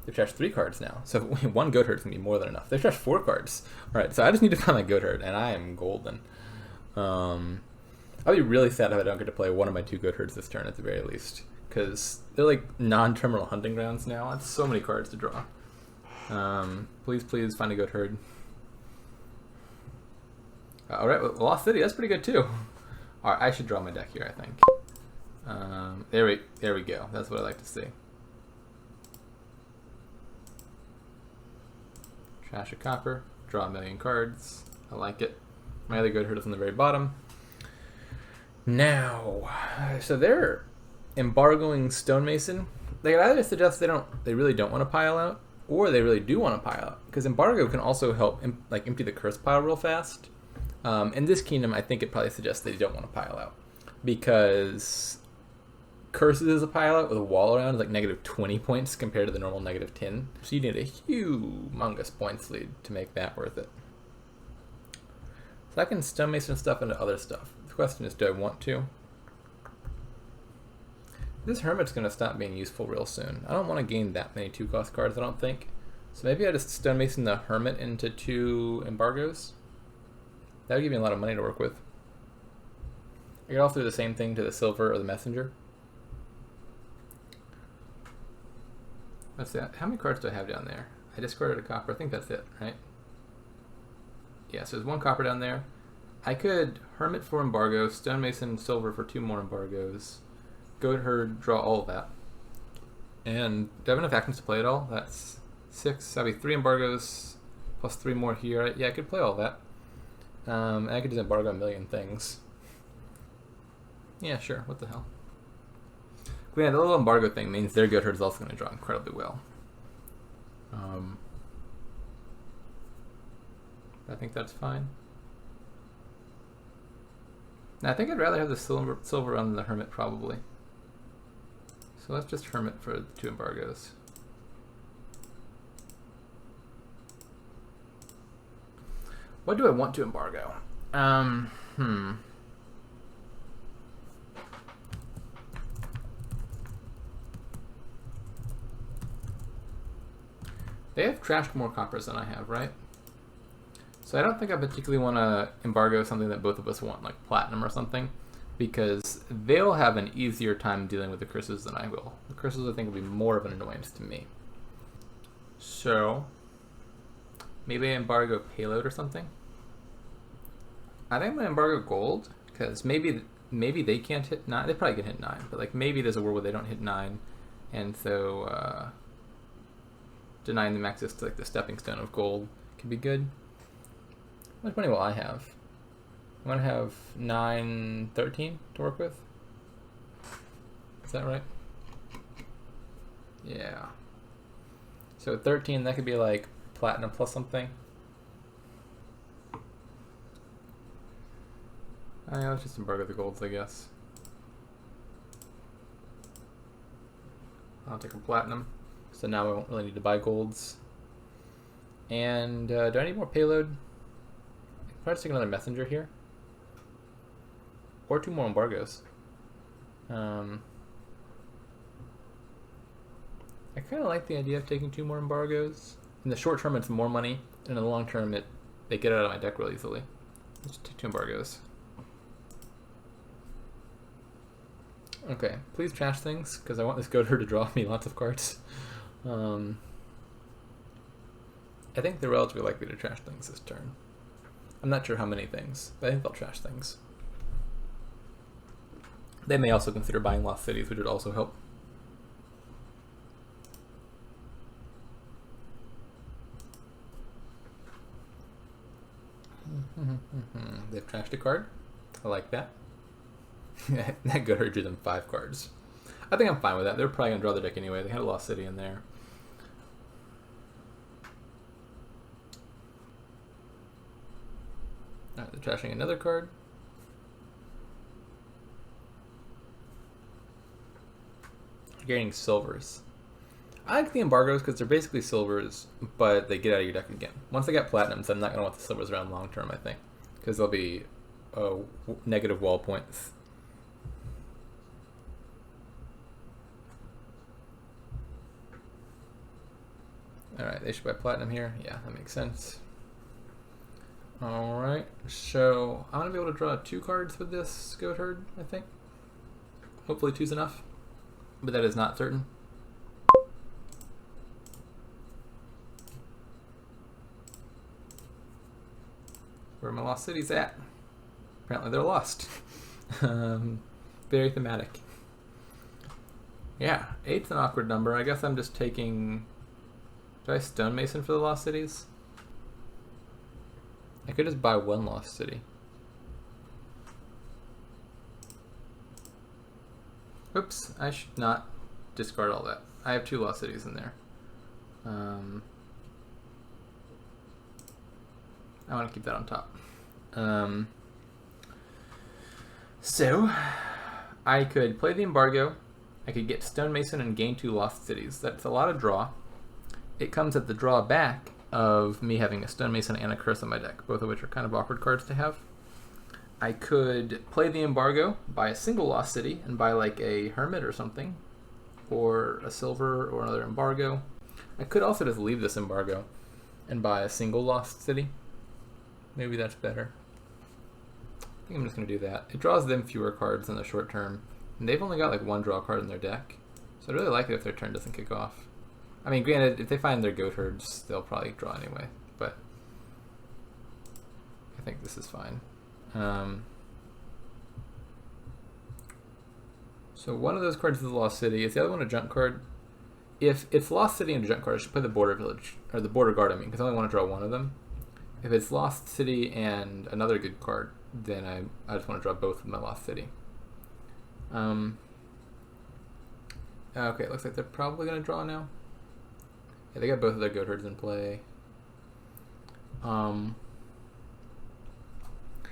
They've trashed 3 cards now, so 1 Goat Herd's gonna be more than enough. They've trashed 4 cards. Alright, so I just need to find my Goat Herd, and I am golden. I'll be really sad if I don't get to play one of my 2 Goat Herds this turn at the very least, because they're like non-terminal hunting grounds now. That's so many cards to draw. Please find a Goat Herd. Alright, well, Lost City, that's pretty good too. Alright, I should draw my deck here, I think. There we go. That's what I like to see. Trash a copper, draw a million cards. I like it. My other Goat Herd is on the very bottom. Now, so they're embargoing Stonemason. They could either suggest they really don't want to pile out, or they really do want to pile out, because embargo can also help empty the curse pile real fast. In this kingdom, I think it probably suggests they don't want to pile out, because curses as a pile out with a wall around is like negative 20 points compared to the normal negative 10. So you need a humongous points lead to make that worth it. So I can stonemason stuff into other stuff. The question is, do I want to? This Hermit's going to stop being useful real soon. I don't want to gain that many 2-cost cards, I don't think. So maybe I just stonemason the Hermit into 2 embargoes. That would give me a lot of money to work with. I could also do the same thing to the silver or the messenger. What's that? How many cards do I have down there? I discarded a copper. I think that's it, right? Yeah, so there's 1 copper down there. I could Hermit for embargo, stonemason silver for 2 more embargoes, Goat Herd, draw all of that. And do I have enough actions to play it all? That's 6. That'd be 3 embargoes plus 3 more here. Yeah, I could play all that. And I could just embargo a million things. Yeah, sure. What the hell? But yeah, the little embargo thing means their Goat Herd is also going to draw incredibly well. I think that's fine. Now, I think I'd rather have the silver run than the Hermit, probably. So let's just Hermit for the 2 embargoes. What do I want to embargo? They have trashed more coppers than I have, right? So I don't think I particularly want to embargo something that both of us want, like platinum or something, because they'll have an easier time dealing with the curses than I will. The curses, I think, will be more of an annoyance to me. So maybe I embargo payload or something. I think I'm going to embargo gold, because maybe they can't hit 9. They probably can hit 9, but like maybe there's a world where they don't hit 9, and so denying them access to like the stepping stone of gold could be good. How much money will I have? I'm going to have 9, 13 to work with. Is that right? Yeah. So 13, that could be like platinum plus something. Let's just embargo the golds, I guess. I'll take a platinum. So now I won't really need to buy golds. And do I need more payload? I'll probably take another messenger here. Or 2 more embargoes. I kind of like the idea of taking 2 more embargoes. In the short term, it's more money, and in the long term, they get it out of my deck real easily. Let's take 2 embargoes. Okay, please trash things, because I want this Goatherd to draw me lots of cards. I think they're relatively likely to trash things this turn. I'm not sure how many things, but I think they'll trash things. They may also consider buying Lost Cities, which would also help. They've trashed a card. I like that. That Goatherd drew them 5 cards. I think I'm fine with that. They're probably going to draw the deck anyway. They had a Lost City in there. Alright, they're trashing another card. Getting silvers. I like the embargoes because they're basically silvers, but they get out of your deck again. Once I get platinums, I'm not going to want the silvers around long term, I think, because they'll be negative wall points. Alright, they should buy platinum here. Yeah, that makes sense. Alright, so I'm going to be able to draw 2 cards with this Goatherd, I think. Hopefully 2's enough, but that is not certain. Where are my Lost Cities at? Apparently they're lost. Very thematic. Yeah, 8's an awkward number. I guess I'm just taking... Do I Stonemason for the Lost Cities? I could just buy 1 Lost City. Oops, I should not discard all that. I have 2 Lost Cities in there. I want to keep that on top. So, I could play the embargo. I could get Stonemason and gain 2 Lost Cities. That's a lot of draw. It comes at the drawback of me having a Stonemason and a Curse on my deck, both of which are kind of awkward cards to have. I could play the embargo, buy a single Lost City, and buy like a Hermit or something, or a silver or another embargo. I could also just leave this embargo and buy a single Lost City. Maybe that's better. I think I'm just going to do that. It draws them fewer cards in the short term, and they've only got like 1 draw card in their deck, so I really like it if their turn doesn't kick off. I mean, granted, if they find their Goatherds, they'll probably draw anyway, but I think this is fine. So one of those cards is the Lost City. Is the other one a junk card? If it's Lost City and a junk card, I should play the Border Village, or the Border Guard, I mean, because I only want to draw 1 of them. If it's Lost City and another good card, then I just want to draw both of my Lost City. Okay, it looks like they're probably going to draw now. Yeah, they got both of their Goatherds in play.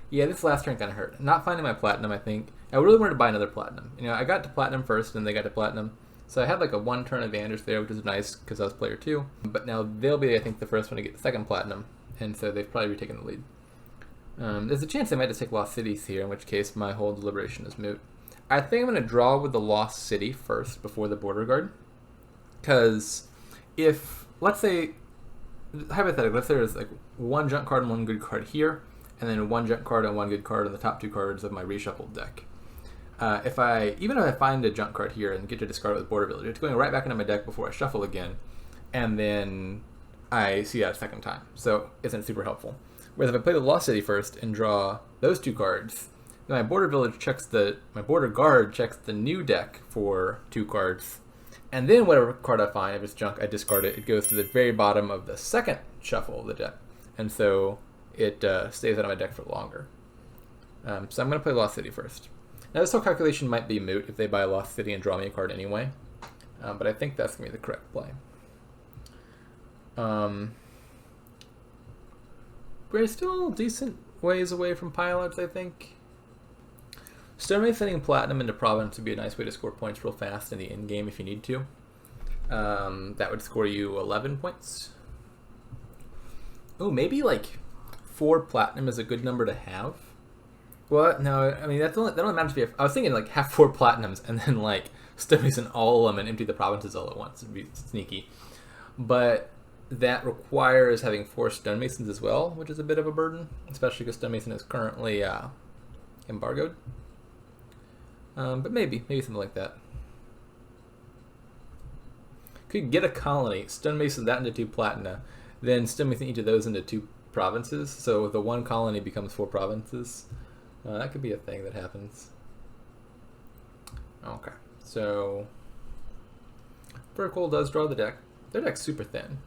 Yeah, this last turn kind of hurt. Not finding my platinum, I think. I really wanted to buy another platinum. You know, I got to platinum first, and they got to platinum. So I had like a 1 turn advantage there, which is nice because I was player 2. But now they'll be, I think, the first one to get the second platinum, and so they've probably retaken the lead. There's a chance they might just take Lost Cities here, in which case my whole deliberation is moot. I think I'm going to draw with the Lost City first before the Border Guard. Because if, let's say, hypothetically, let's say there's like 1 junk card and 1 good card here, and then 1 junk card and 1 good card on the top 2 cards of my reshuffled deck. Even if I find a junk card here and get to discard it with Border Village, it's going right back into my deck before I shuffle again, and then I see that a second time. So it isn't super helpful. Whereas if I play the Lost City first and draw those 2 cards, then my Border Village checks my Border Guard checks the new deck for 2 cards, and then whatever card I find, if it's junk, I discard it. It goes to the very bottom of the second shuffle of the deck, and so it stays out of my deck for longer. So I'm going to play Lost City first. Now this whole calculation might be moot if they buy Lost City and draw me a card anyway, but I think that's going to be the correct play. We're still decent ways away from pilouts, I think. Stonemasoning Platinum into Province would be a nice way to score points real fast in the end game if you need to. That would score you 11 points. Oh, maybe like 4 platinum is a good number to have. Well, no, I mean that only matters if I was thinking like have 4 platinums and then like stonemason all of them and empty the provinces all at once. It'd be sneaky, but that requires having 4 stonemasons as well, which is a bit of a burden, especially because stonemason is currently embargoed. But maybe something like that. Could get a colony, stonemason that into 2 platina, then stonemason each of those into 2 provinces. So the 1 colony becomes 4 provinces. That could be a thing that happens. Okay, so Fircoal does draw the deck. Their deck's super thin.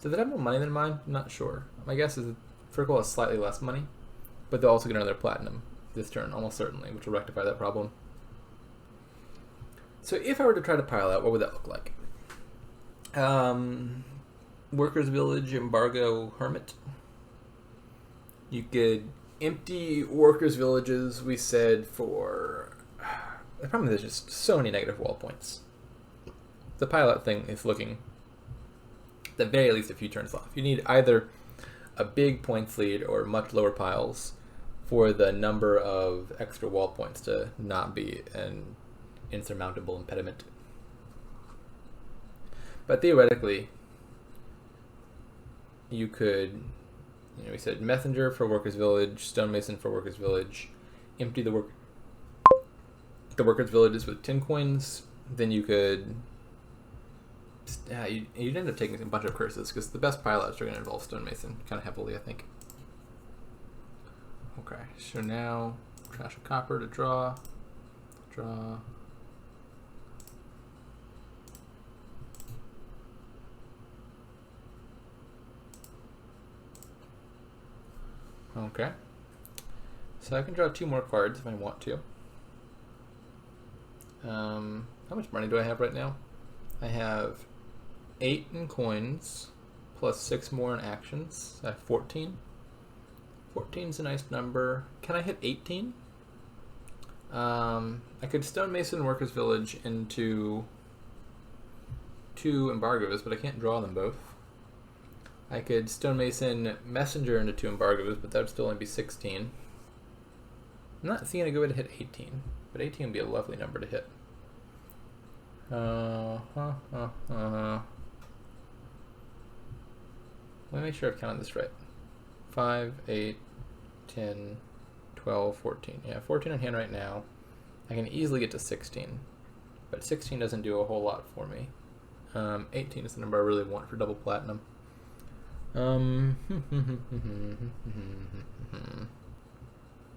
Do they have more money than mine? I'm not sure. My guess is Fircoal has slightly less money, but they'll also get another platinum this turn, almost certainly, which will rectify that problem. So if I were to try to pile out, what would that look like? Workers' Village, Embargo, Hermit. You could empty Workers' Villages, we said, for... The problem is there's just so many negative wall points. The pile out thing is looking, at the very least, a few turns off. You need either a big points lead or much lower piles for the number of extra wall points to not be an insurmountable impediment. But theoretically, you could, we said Messenger for Workers' Village, Stonemason for Workers' Village, empty the Workers' Villages with 10 coins, then you could, you'd end up taking a bunch of curses, because the best pilouts are going to involve Stonemason, kind of heavily, I think. Okay, so now, trash a copper to draw. Okay, so I can draw 2 more cards if I want to. How much money do I have right now? I have 8 in coins, plus 6 more in actions. I have 14. 14's a nice number. Can I hit 18? I could Stonemason Workers' Village into 2 embargoes, but I can't draw them both. I could Stonemason Messenger into 2 embargoes, but that would still only be 16. I'm not seeing a good way to hit 18, but 18 would be a lovely number to hit. Let me make sure I've counted this right. 5, 8, 10, 12, 14. Yeah, 14 in hand right now. I can easily get to 16, but 16 doesn't do a whole lot for me. 18 is the number I really want for double platinum. Do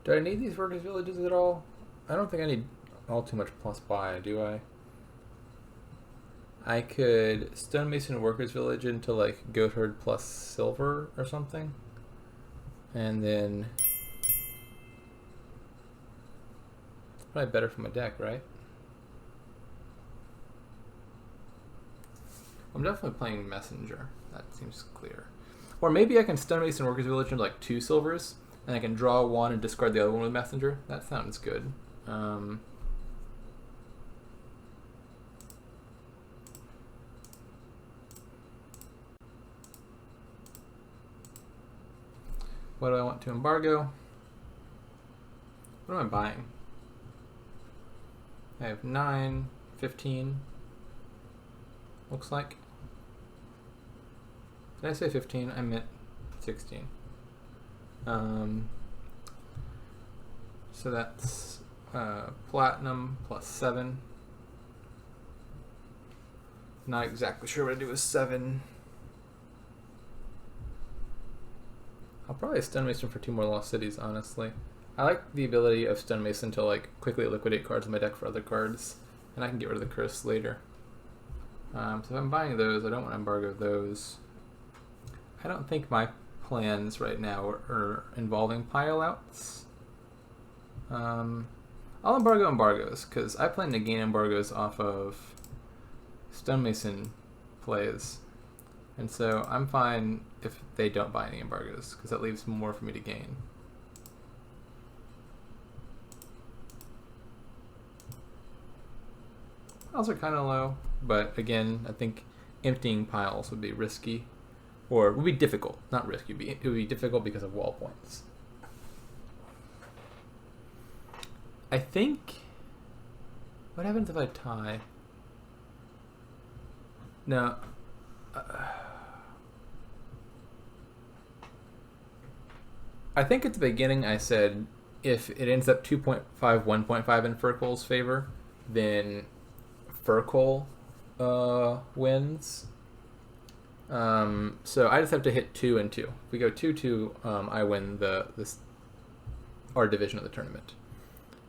I need these Workers' Villages at all? I don't think I need all too much plus buy, do I? I could Stonemason Workers' Village into like Goatherd plus silver or something. And then it's probably better for my deck, right? I'm definitely playing Messenger. That seems clear. Or maybe I can Stonemason Workers' Village into like 2 silvers, and I can draw 1 and discard the other one with Messenger. That sounds good. What do I want to embargo? What am I buying? I have 9, 15. Looks like. Did I say 15? I meant 16. So that's platinum plus 7. Not exactly sure what to do with 7. I'll probably Stonemason for 2 more Lost Cities, honestly. I like the ability of Stonemason to like quickly liquidate cards in my deck for other cards, and I can get rid of the curse later. So if I'm buying those, I don't want to embargo those. I don't think my plans right now are involving pile outs. I'll embargo embargoes, because I plan to gain embargoes off of Stonemason plays. And so I'm fine if they don't buy any embargoes, because that leaves more for me to gain. Piles are kind of low, but again, I think emptying piles would be risky, or would be difficult. Not risky. It would be difficult because of wall points. I think. What happens if I tie? No. I think at the beginning I said if it ends up 2.5, 1.5 in Fircoal's favor, then Fircoal wins. So I just have to hit 2 and 2. If we go 2-2, I win our division of the tournament.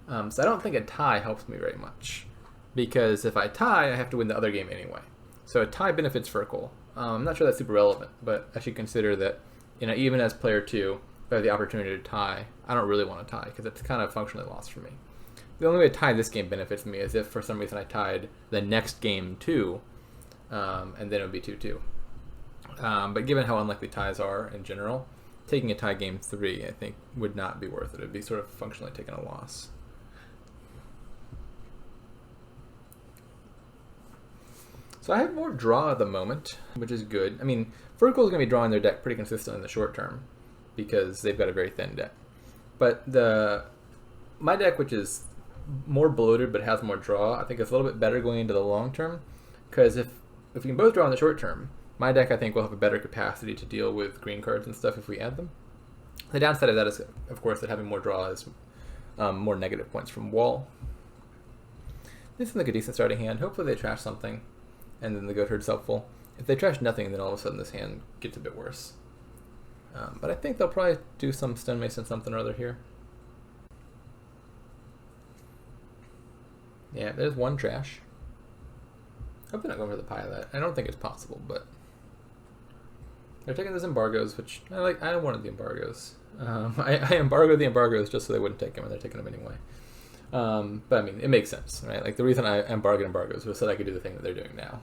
So I don't think a tie helps me very much, because if I tie, I have to win the other game anyway. So a tie benefits Fircoal. I'm not sure that's super relevant, but I should consider that, even as player 2, if I have the opportunity to tie, I don't really want to tie because it's kind of functionally lost for me. The only way to tie this game benefits me is if for some reason I tied the next game too, and then it would be 2-2. But given how unlikely ties are in general, taking a tie game 3, I think, would not be worth it. It would be sort of functionally taking a loss. So I have more draw at the moment, which is good. I mean, Fircoal is going to be drawing their deck pretty consistently in the short term because they've got a very thin deck. But my deck, which is more bloated but has more draw, I think it's a little bit better going into the long term, because if we can both draw in the short term, my deck, I think, will have a better capacity to deal with green cards and stuff if we add them. The downside of that is, of course, that having more draw is more negative points from wall. This is like a decent starting hand. Hopefully they trash something, and then the Goat Herd's helpful. If they trash nothing, then all of a sudden this hand gets a bit worse. But I think they'll probably do some Stonemason something or other here. Yeah, there's one trash. Hope they're not going for the pilot. I don't think it's possible, but they're taking those embargoes, which I like. I wanted the embargoes. I embargoed the embargoes just so they wouldn't take them, and they're taking them anyway. But I mean, it makes sense, right? Like the reason I embargoed embargoes was so that I could do the thing that they're doing now.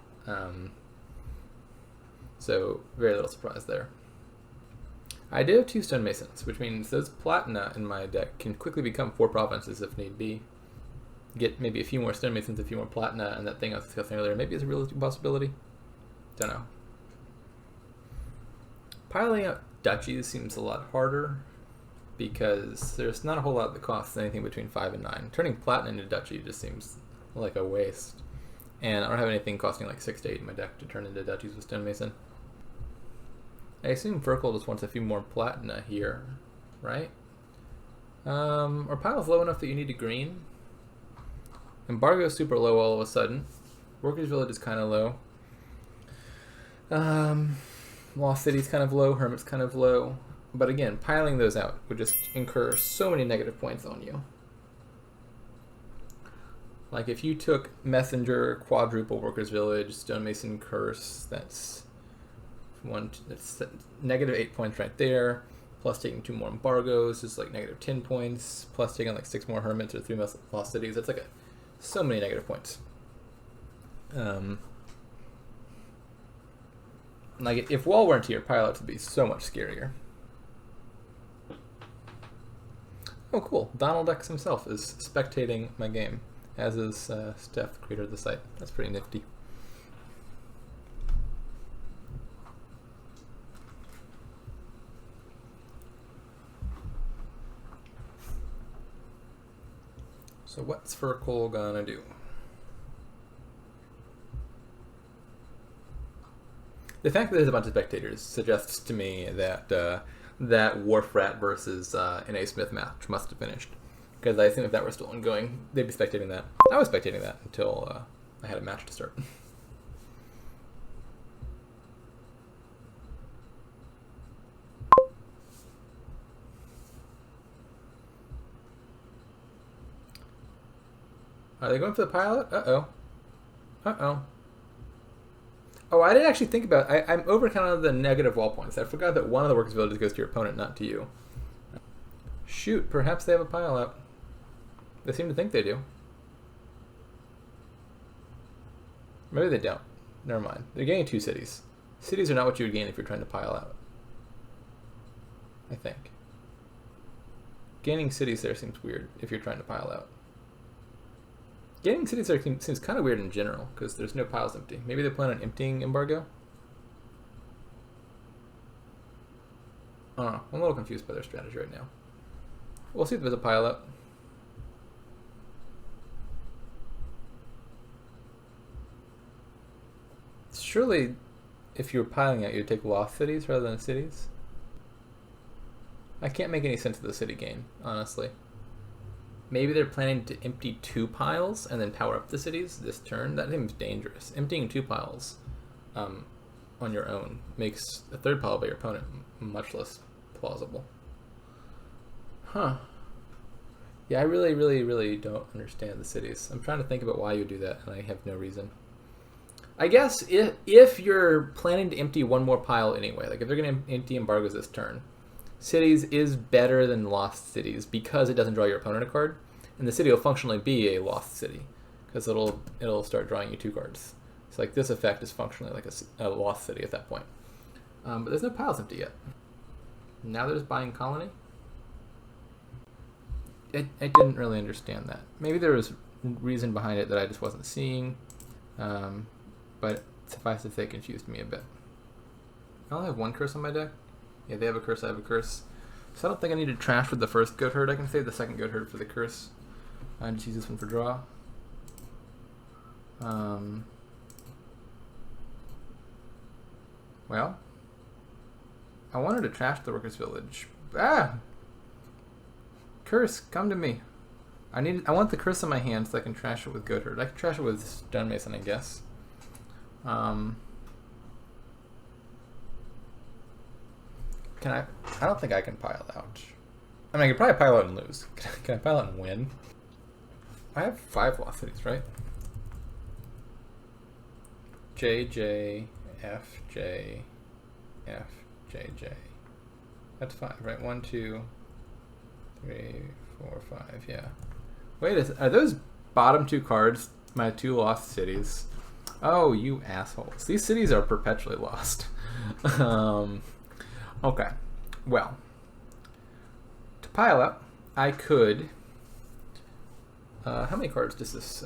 So very little surprise there. I do have 2 Stonemasons, which means those Platina in my deck can quickly become 4 provinces if need be. Get maybe a few more Stonemasons, a few more Platina, and that thing I was discussing earlier maybe is a realistic possibility. Don't know. Piling up duchies seems a lot harder because there's not a whole lot that costs anything between 5 and 9. Turning Platina into duchy just seems like a waste. And I don't have anything costing like 6 to 8 in my deck to turn into duchies with Stonemason. I assume Fircoal just wants a few more Platina here, right? Are piles low enough that you need a green? Embargo is super low all of a sudden. Workers' Village is kind of low. Lost City's kind of low. Hermit's kind of low. But again, piling those out would just incur so many negative points on you. Like if you took Messenger, quadruple Workers' Village, Stonemason Curse, that's negative 8 points right there. Plus taking 2 more embargoes is like negative 10 points. Plus taking like 6 more hermits or 3 lost cities. That's like so many negative points. Like if wall weren't here, pilots would be so much scarier. Oh, cool! Donald X himself is spectating my game, as is Steph, creator of the site. That's pretty nifty. So what's Fircoal gonna do? The fact that there's a bunch of spectators suggests to me that that Wharf Rat versus an A. Smith match must have finished. Because I assume if that were still ongoing, they'd be spectating that. I was spectating that until I had a match to start. Are they going for the pilot? Uh-oh. Uh-oh. Oh, I didn't actually think about it. I'm overcounting the negative wall points. I forgot that one of the Workers' Villages goes to your opponent, not to you. Shoot, perhaps they have a pile out. They seem to think they do. Maybe they don't. Never mind. They're gaining 2 cities. Cities are not what you would gain if you're trying to pile out. I think. Gaining cities there seems weird if you're trying to pile out. Getting cities seems kind of weird in general, because there's no piles empty. Maybe they plan on emptying embargo? I don't know. I'm a little confused by their strategy right now. We'll see if there's a pile up. Surely, if you were piling out, you'd take lost cities rather than cities? I can't make any sense of the city gain, honestly. Maybe they're planning to empty 2 piles and then power up the cities this turn. That seems dangerous. Emptying 2 piles on your own makes a 3rd pile by your opponent much less plausible. Huh. Yeah, I really don't understand the cities. I'm trying to think about why you do that, and I have no reason. I guess if you're planning to empty 1 more pile anyway, like if they're going to empty embargoes this turn, cities is better than lost cities because it doesn't draw your opponent a card, and the city will functionally be a lost city because it'll start drawing you 2 cards. So like this effect is functionally like a lost city at that point. But there's no piles empty yet. Now there's buying colony. I didn't really understand that. Maybe there was reason behind it that I just wasn't seeing, but suffice to say, it confused me a bit. I only have 1 curse on my deck. Yeah, they have a curse, I have a curse. So I don't think I need to trash with the first goat herd. I can save the second goat herd for the curse. And just use this one for draw. Well, I wanted to trash the workers' village. Ah! Curse, come to me. I want the curse in my hand so I can trash it with goat herd. I can trash it with stonemason, I guess. I don't think I can pile out. I mean, I could probably pile out and lose. Can I pile out and win? I have 5 lost cities, right? J, J, F, J, F, J, J. That's 5, right? 1, 2, 3, 4, 5, yeah. Wait, are those bottom 2 cards my 2 lost cities? Oh, you assholes. These cities are perpetually lost. Okay, well, to pile up, I could... how many cards does this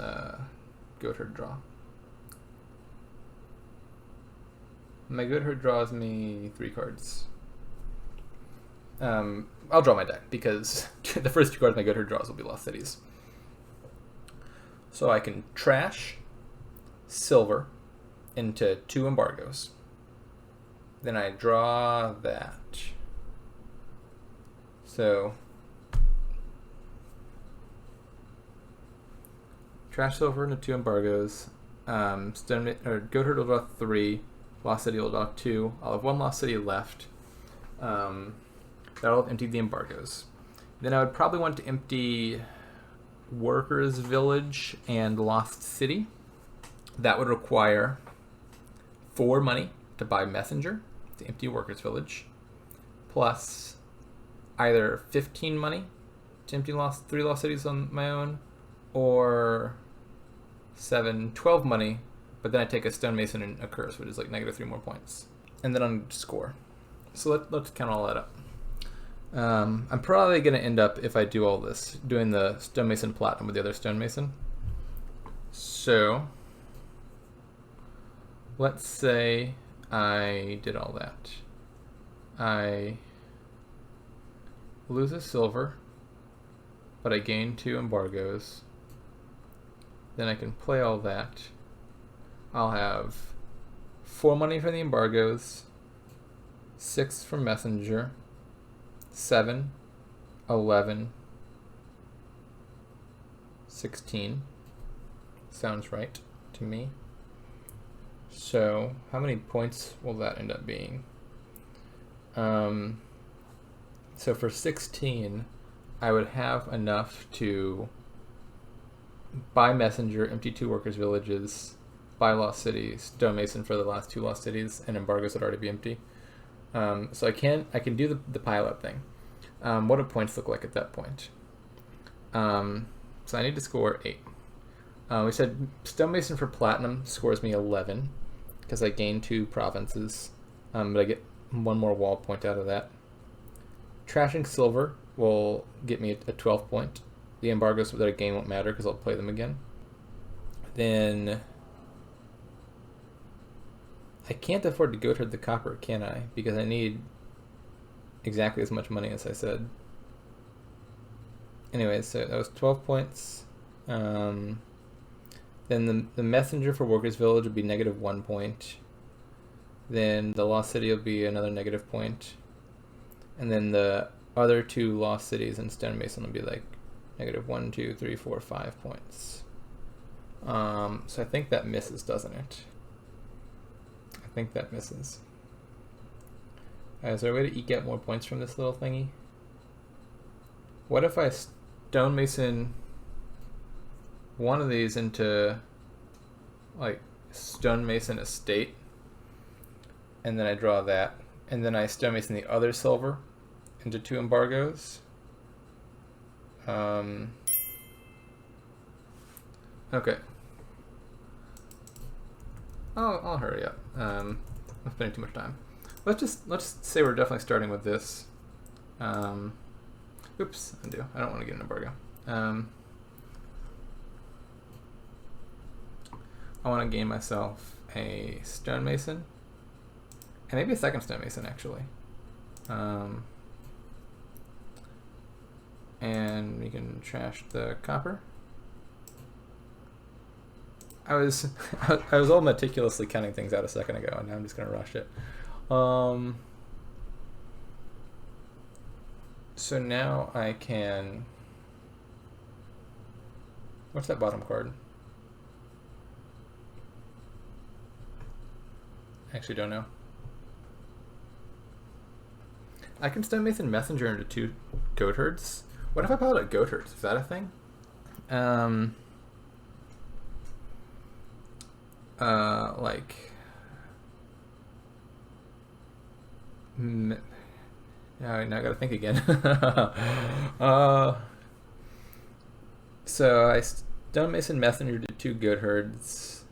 goat herd draw? My goat herd draws me 3 cards. I'll draw my deck, because the first 2 cards my goat herd draws will be lost cities. So I can trash silver into 2 embargoes. Then I draw that. So trash silver into 2 embargoes. Goat herd will draw 3. Lost city will draw 2. I'll have 1 lost city left. That'll have emptied the embargoes. Then I would probably want to empty workers' village and lost city. That would require 4 money to buy messenger to empty workers' village, plus either 15 money to empty 3 lost cities on my own, or 12 money, but then I take a stonemason and a curse, which is like -3 more points. And then I'm score. So let's count all that up. I'm probably going to end up, if I do all this, doing the stonemason platinum with the other stonemason. So let's say I did all that. I lose a silver, but I gain 2 embargoes. Then I can play all that. I'll have 4 money for the embargoes, 6 for messenger, 7, 11, 16. Sounds right to me. So how many points will that end up being? So for 16, I would have enough to buy messenger, empty 2 workers' villages, buy lost cities, stonemason for the last 2 lost cities, and embargoes would already be empty. So I can do the pile up thing. What do points look like at that point? So I need to score 8. We said stonemason for platinum scores me 11 because I gain 2 provinces, but I get 1 more wall point out of that. Trashing silver will get me a 12 point. The embargoes that I gain won't matter because I'll play them again. then I can't afford to go toward the copper, can I? Because I need exactly as much money as I said. Anyway, so that was 12 points. Then the messenger for Workers' Village would be -1 point. Then the Lost City will be another -1 point. And then the other 2 Lost Cities in Stonemason will be like -1, 2, 3, 4, 5 points. So I think that misses, doesn't it? I think that misses. Is there a way to eke out more points from this little thingy? What if I stonemason one of these into like stonemason estate, and then I draw that, and then I stonemason the other silver into 2 embargoes? Okay. I'll hurry up. I'm spending too much time. Let's say we're definitely starting with this. Oops, undo. I don't want to get an embargo. I want to gain myself a stonemason, and maybe a second stonemason actually. And we can trash the copper. I was all meticulously counting things out a second ago, and now I'm just gonna rush it. So now I can. What's that bottom card? I actually don't know. I can stonemason messenger into 2 goat herds. What if I pilot a goat herds? Is that a thing? No, now I gotta think again. So I stonemason messenger to 2 goat herds.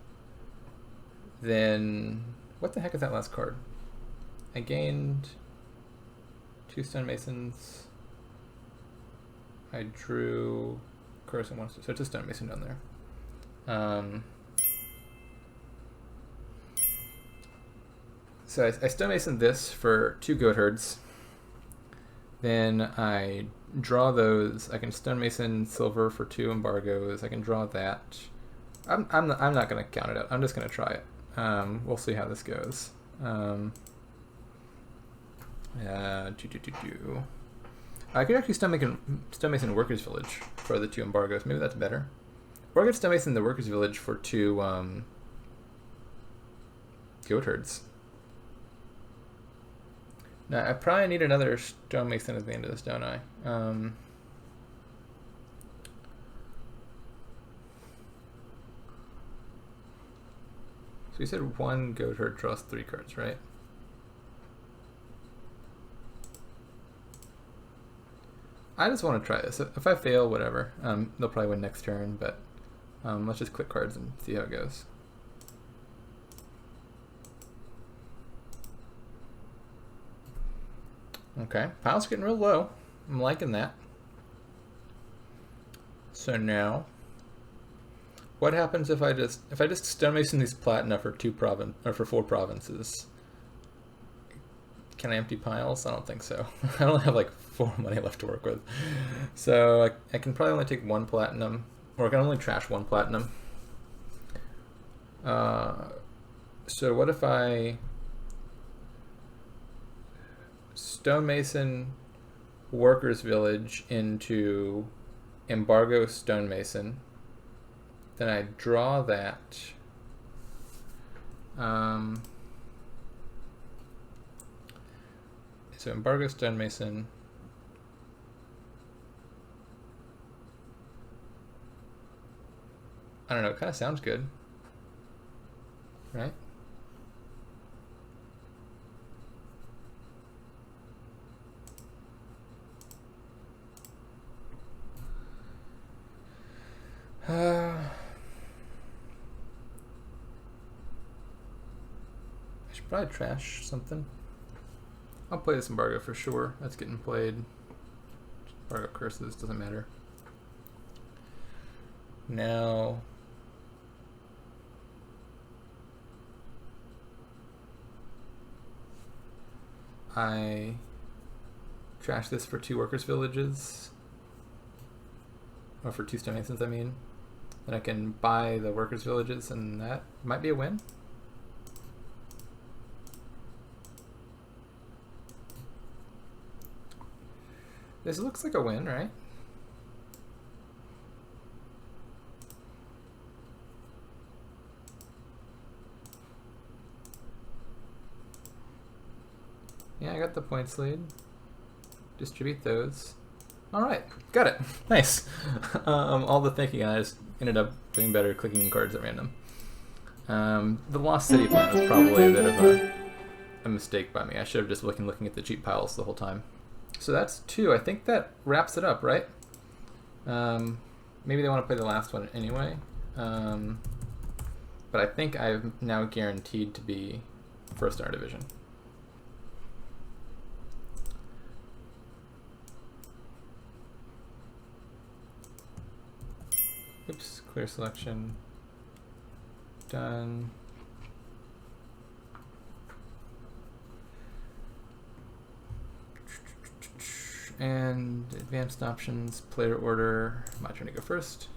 Then what the heck is that last card? I gained 2 stonemasons. I drew Coruscant one, so it's a stonemason down there. So I stonemason this for 2 goat herds. Then I draw those. I can stonemason silver for 2 embargoes. I can draw that. I'm not going to count it out. I'm just going to try it. We'll see how this goes. I could actually stonemason Workers' Village for the 2 embargoes. Maybe that's better. Or I could stonemason the Workers' Village for 2 goat herds. Now, I probably need another stonemason at the end of this, don't I? So you said 1 goat herd draws 3 cards, right? I just want to try this. If I fail, whatever. They'll probably win next turn, but let's just click cards and see how it goes. Okay, pile's getting real low. I'm liking that. So now, what happens if I just stonemason these platina for 4 provinces? Can I empty piles? I don't think so. I only have like 4 money left to work with. So I can probably only take 1 platinum, or I can only trash 1 platinum. So what if I stonemason Workers' Village into embargo stonemason? Then I draw that. So embargo stonemason. I don't know, it kind of sounds good, right? I should probably trash something. I'll play this embargo for sure. That's getting played. Embargo curses, doesn't matter. Now, I trash this for 2 workers' villages, or for 2 stonemasons, I mean, then I can buy the workers' villages, and that might be a win. This looks like a win, right? Yeah, I got the points lead. Distribute those. Alright, got it. Nice. All the thinking, I just ended up doing better clicking cards at random. The Lost City plan was probably a bit of a mistake by me. I should have just looking at the cheap piles the whole time. So that's 2. I think that wraps it up, right? Maybe they want to play the last one anyway. But I think I'm now guaranteed to be first in our division. Oops, clear selection. Done. And advanced options, player order. My turn to go first.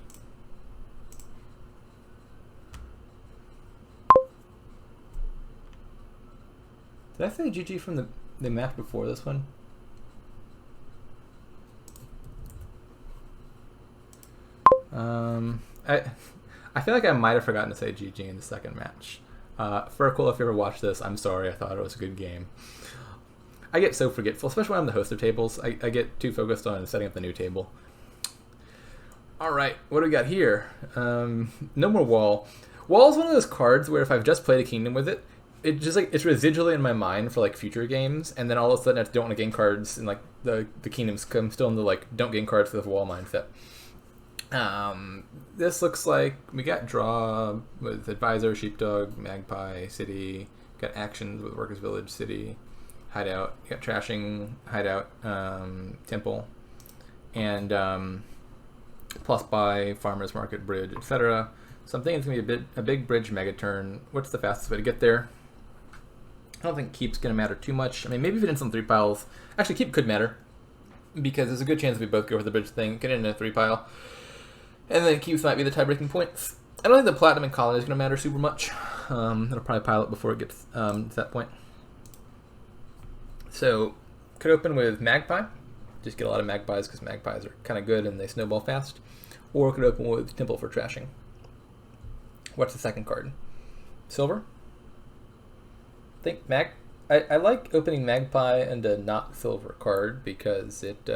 Did I say GG from the match before this one? I feel like I might have forgotten to say GG in the second match. Fircoal, if you ever watched this, I'm sorry. I thought it was a good game. I get so forgetful, especially when I'm the host of tables. I get too focused on setting up the new table. All right, what do we got here? No more wall. Wall is one of those cards where if I've just played a kingdom with it, it just like it's residually in my mind for like future games, and then all of a sudden I don't want to gain cards, and like the kingdoms come still in the like don't gain cards for the wall mindset. This looks like we got draw with advisor, sheepdog, magpie, city. Got actions with workers village, city, hideout. You got trashing, hideout, temple, and plus buy, farmers market, bridge, etc. So I'm thinking it's gonna be a big bridge mega turn. What's the fastest way to get there? I don't think keep's gonna matter too much. I mean, maybe if it ends on 3 piles. Actually, keep could matter because there's a good chance we both go for the bridge thing, get it in a 3 pile. And then keeps might be the tie-breaking points. I don't think the platinum and colony is going to matter super much. It'll probably pile up before it gets to that point. So, could open with magpie. Just get a lot of magpies because magpies are kind of good and they snowball fast. Or could open with temple for trashing. What's the second card? Silver? I like opening magpie and a not silver card because it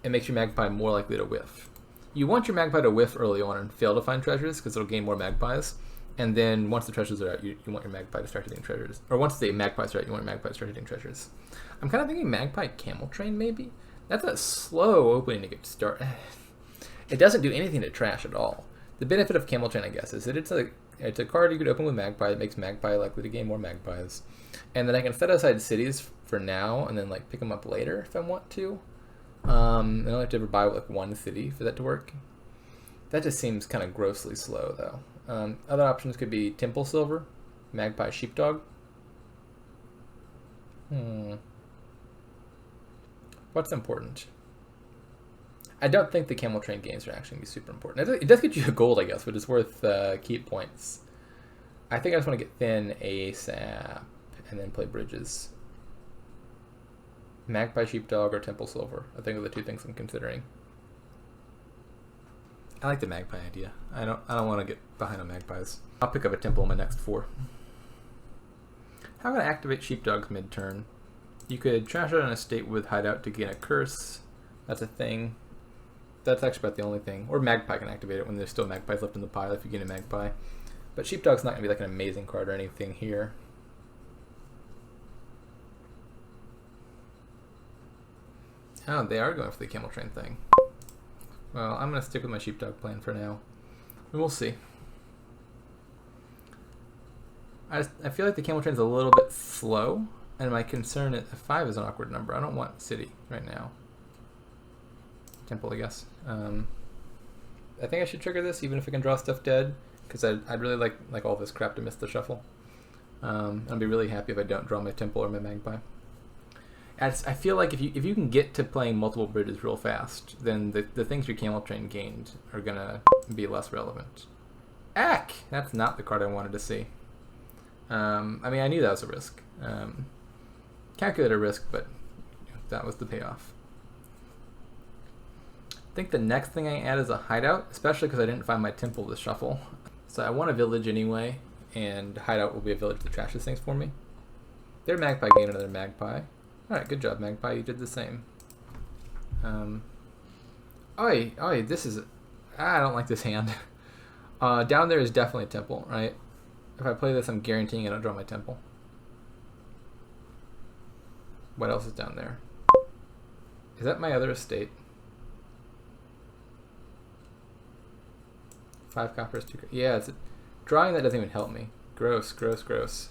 makes your magpie more likely to whiff. You want your magpie to whiff early on and fail to find treasures because it'll gain more magpies. And then once the treasures are out, you want your magpie to start hitting treasures. Or once the magpies are out, you want your magpie to start hitting treasures. I'm kind of thinking magpie camel train maybe. That's a slow opening to get started. It doesn't do anything to trash at all. The benefit of camel train, I guess, is that it's a card you could open with magpie that makes magpie likely to gain more magpies. And then I can set aside cities for now and then like pick them up later if I want to. I don't have to ever buy like 1 city for that to work. That just seems kind of grossly slow though. Other options could be temple silver, magpie sheepdog. What's important? I don't think the camel train gains are actually going to be super important. It does get you a gold, I guess, but it's worth keep points. I think I just want to get thin ASAP and then play bridges. Magpie sheepdog or temple silver. I think are the 2 things I'm considering. I like the magpie idea. I don't want to get behind on magpies. I'll pick up a temple in my next 4. How can I activate sheepdogs mid-turn? You could trash out an estate with hideout to gain a curse. That's a thing. That's actually about the only thing. Or magpie can activate it when there's still magpies left in the pile if you get a magpie. But sheepdog's not going to be like an amazing card or anything here. Oh, they are going for the camel train thing. Well, I'm going to stick with my sheepdog plan for now. And we'll see. I feel like the camel train's a little bit slow, and my concern is 5 is an awkward number. I don't want city right now. Temple, I guess. I think I should trigger this, even if I can draw stuff dead, because I'd really like all this crap to miss the shuffle. I'll be really happy if I don't draw my temple or my magpie. I feel like if you can get to playing multiple bridges real fast, then the things your camel train gained are gonna be less relevant. Ack! That's not the card I wanted to see. I mean, I knew that was a risk. Calculated risk, but that was the payoff. I think the next thing I add is a hideout, especially because I didn't find my temple to shuffle. So I want a village anyway, and hideout will be a village that trashes things for me. Their magpie gained another magpie. Alright, good job, magpie. You did the same. This is... I don't like this hand. Down there is definitely a temple, right? If I play this, I'm guaranteeing I don't draw my temple. What else is down there? Is that my other estate? 5 coppers, 2... Yeah, it's drawing that doesn't even help me. Gross, gross, gross.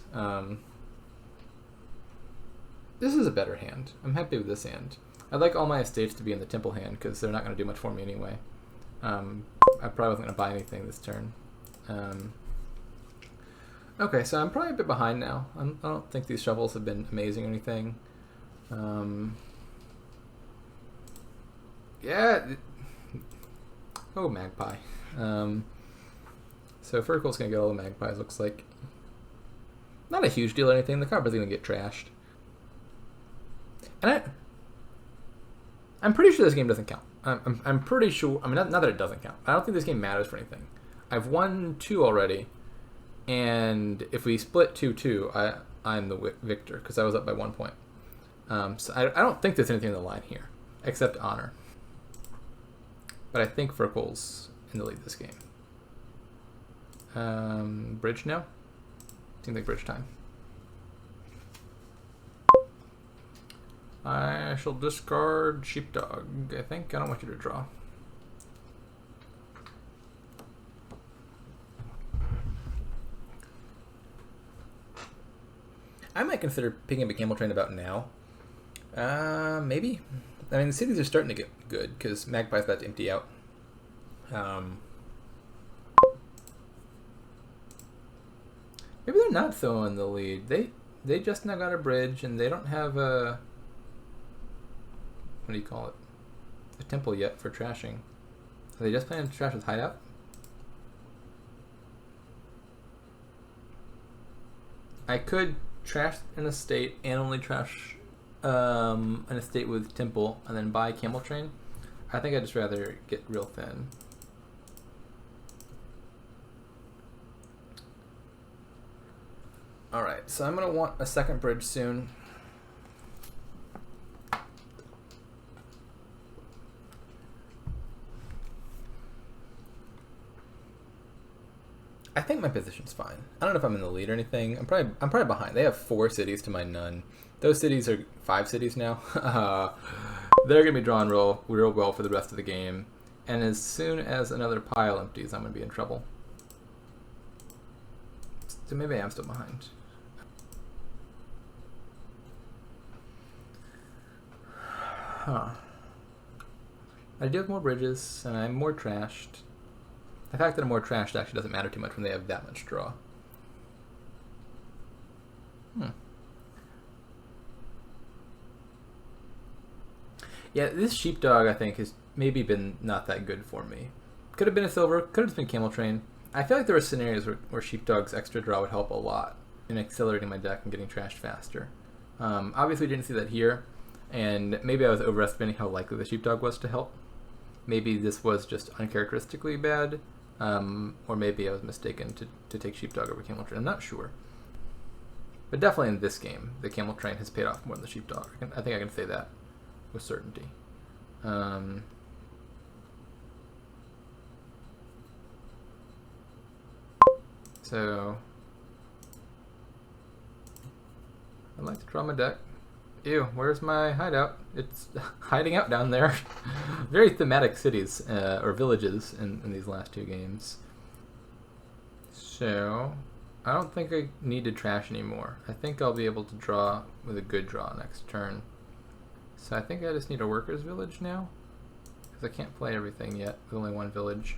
This is a better hand. I'm happy with this hand. I'd like all my estates to be in the temple hand because they're not going to do much for me anyway. I probably wasn't going to buy anything this turn. Okay, so I'm probably a bit behind now. I don't think these shovels have been amazing or anything. Yeah. Oh, magpie. So Fircoal's going to get all the magpies, looks like. Not a huge deal or anything. The copper's going to get trashed. And I'm pretty sure this game doesn't count. I'm pretty sure. I mean, not that it doesn't count. I don't think this game matters for anything. I've won 2 already, and if we split 2-2, I'm the victor because I was up by 1 point. So I don't think there's anything in the line here except honor. But I think Fircoal's in the lead this game. Bridge now. Seems like bridge time. I shall discard sheepdog, I think. I don't want you to draw. I might consider picking up a camel train about now. Maybe. I mean, the cities are starting to get good because Magpie's about to empty out. Maybe they're not so in the lead. They just now got a bridge and they don't have a... What do you call it? A temple yet for trashing. Are they just planning to trash with hideout? I could trash an estate and only trash an estate with temple and then buy camel train. I think I'd just rather get real thin. Alright, so I'm going to want a second bridge soon. I think my position's fine. I don't know if I'm in the lead or anything. I'm probably behind. They have 4 cities to my none. Those cities are 5 cities now. They're gonna be drawn real well for the rest of the game. And as soon as another pile empties, I'm gonna be in trouble. So maybe I am still behind. Huh. I do have more bridges, and I'm more trashed. The fact that I'm more trashed actually doesn't matter too much when they have that much draw. Yeah, this sheepdog I think has maybe been not that good for me. Could have been a silver, could have just been camel train. I feel like there were scenarios where sheepdog's extra draw would help a lot in accelerating my deck and getting trashed faster. Obviously didn't see that here, and maybe I was overestimating how likely the sheepdog was to help. Maybe this was just uncharacteristically bad. Or maybe I was mistaken to take sheepdog over camel train. I'm not sure. But definitely in this game, the camel train has paid off more than the sheepdog. I think I can say that with certainty. So I'd like to draw my deck. Ew, where's my hideout? It's hiding out down there. Very thematic cities, or villages in these last 2 games. So, I don't think I need to trash anymore. I think I'll be able to draw with a good draw next turn. So I think I just need a workers village now. Because I can't play everything yet with only 1 village.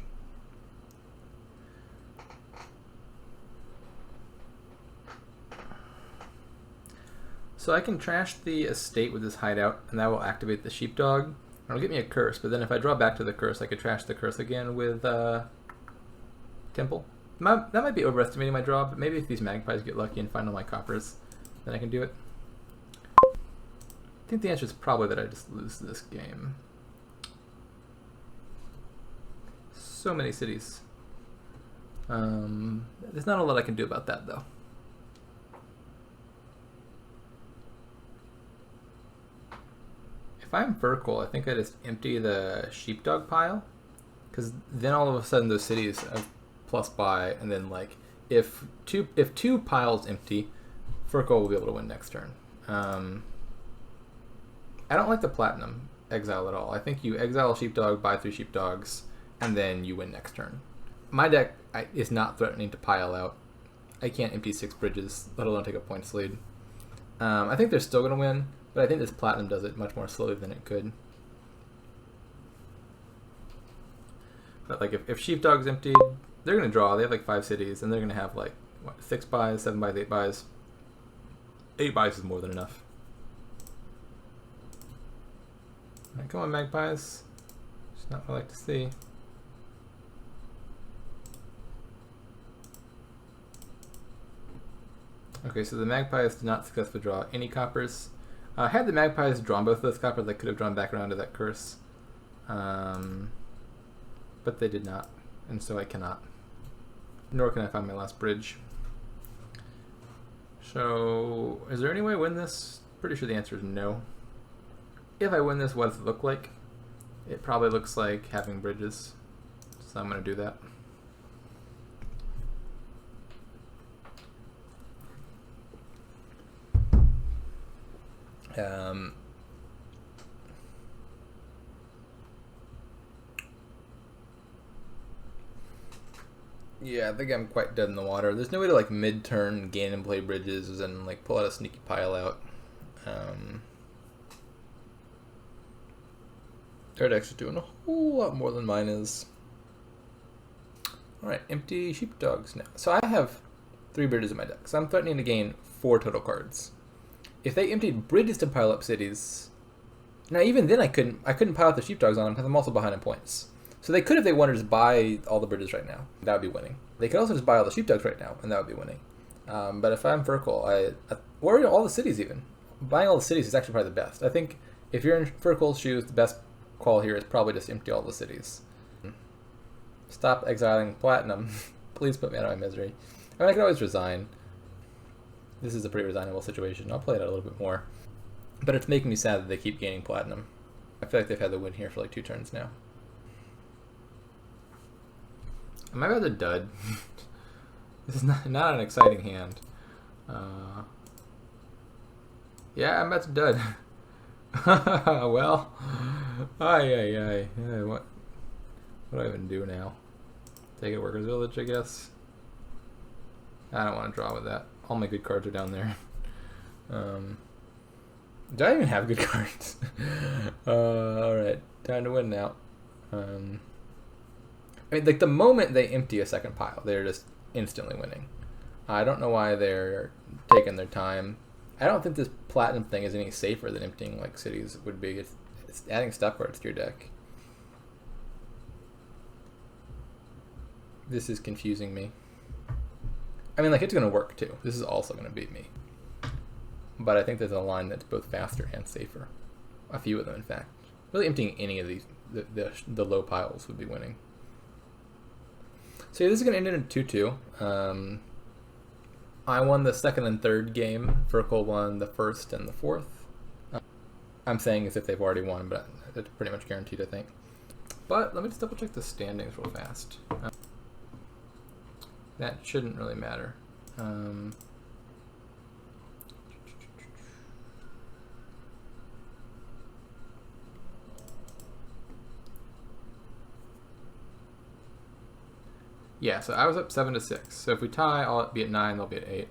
So I can trash the estate with this hideout, and that will activate the sheepdog. It'll get me a curse, but then if I draw back to the curse, I could trash the curse again with Temple. That might be overestimating my draw, but maybe if these magpies get lucky and find all my coppers, then I can do it. I think the answer is probably that I just lose this game. So many cities. There's not a lot I can do about that, though. If I'm Fircoal, I think I just empty the sheepdog pile, because then all of a sudden those cities have plus buy, and then like if two piles empty, Fircoal will be able to win next turn. I don't like the platinum exile at all. I think you exile a sheepdog, buy 3 sheepdogs, and then you win next turn. My deck is not threatening to pile out. I can't empty 6 bridges, let alone take a points lead. I think they're still going to win, but I think this platinum does it much more slowly than it could. But like if sheepdog's emptied, they're going to draw. They have like 5 cities, and they're going to have like what, 6 buys, 7 buys, 8 buys. 8 buys is more than enough. All right, come on, magpies. It's not what I like to see. Okay, so the magpies did not successfully draw any coppers. Had the magpies drawn both of those coppers, they could have drawn back around to that curse. But they did not, and so I cannot. Nor can I find my last bridge. So, is there any way to win this? Pretty sure the answer is no. If I win this, what does it look like? It probably looks like having bridges, so I'm going to do that. Yeah, I think I'm quite dead in the water. There's no way to like mid-turn gain and play bridges and like pull out a sneaky pile out. Their deck's doing a whole lot more than mine is. Alright, empty sheepdogs now. So I have 3 bridges in my deck, so I'm threatening to gain 4 total cards. If they emptied bridges to pile up cities, now even then I couldn't pile out the sheepdogs on them because I'm also behind in points. So they could, if they wanted, just buy all the bridges right now. That would be winning. They could also just buy all the sheepdogs right now, and that would be winning. But if I'm Fircoal, or all the cities even. Buying all the cities is actually probably the best. I think if you're in Fircoal's shoes, the best call here is probably just empty all the cities. Stop exiling platinum. Please put me out of my misery. I mean, I could always resign. This is a pretty resignable situation. I'll play it out a little bit more. But it's making me sad that they keep gaining platinum. I feel like they've had the win here for like 2 turns now. Am I about to dud? This is not an exciting hand. Yeah, I'm about to dud. Well, what do I even do now? Take a workers village, I guess. I don't want to draw with that. All my good cards are down there. Do I even have good cards? Alright, time to win now. I mean, like, the moment they empty a second pile, they're just instantly winning. I don't know why they're taking their time. I don't think this platinum thing is any safer than emptying, like, cities would be. It's adding stuff cards to your deck. This is confusing me. I mean, like, it's going to work, too. This is also going to beat me. But I think there's a line that's both faster and safer. A few of them, in fact. Really emptying any of these, the low piles would be winning. So yeah, this is going to end in a 2-2. I won the second and third game. Fircoal won the first and the fourth. I'm saying as if they've already won, but it's pretty much guaranteed, I think. But let me just double check the standings real fast. That shouldn't really matter. Yeah, so I was up 7-6. So if we tie, I'll be at 9, they'll be at 8.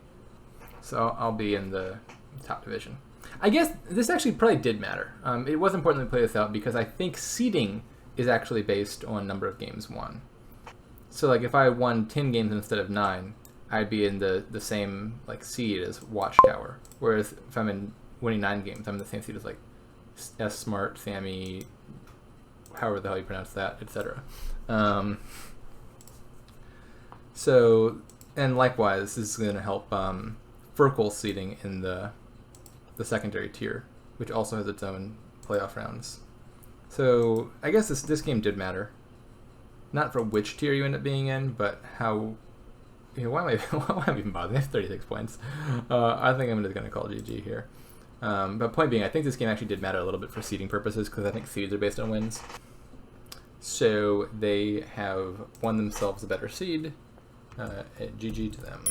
So I'll be in the top division. I guess this actually probably did matter. It was important to play this out because I think seeding is actually based on number of games won. So like if I won 10 games instead of 9, I'd be in the same like seed as Watchtower. Whereas if I'm in winning 9 games, I'm in the same seed as like S Smart, Sammy, however the hell you pronounce that, etc. So, and likewise, this is going to help Fircoal seeding in the secondary tier, which also has its own playoff rounds. So I guess this game did matter, not for which tier you end up being in, but how. Why am I even bothering? That's 36 points. I think I'm just going to call GG here. But point being, I think this game actually did matter a little bit for seeding purposes because I think seeds are based on wins. So they have won themselves a better seed. GG to them.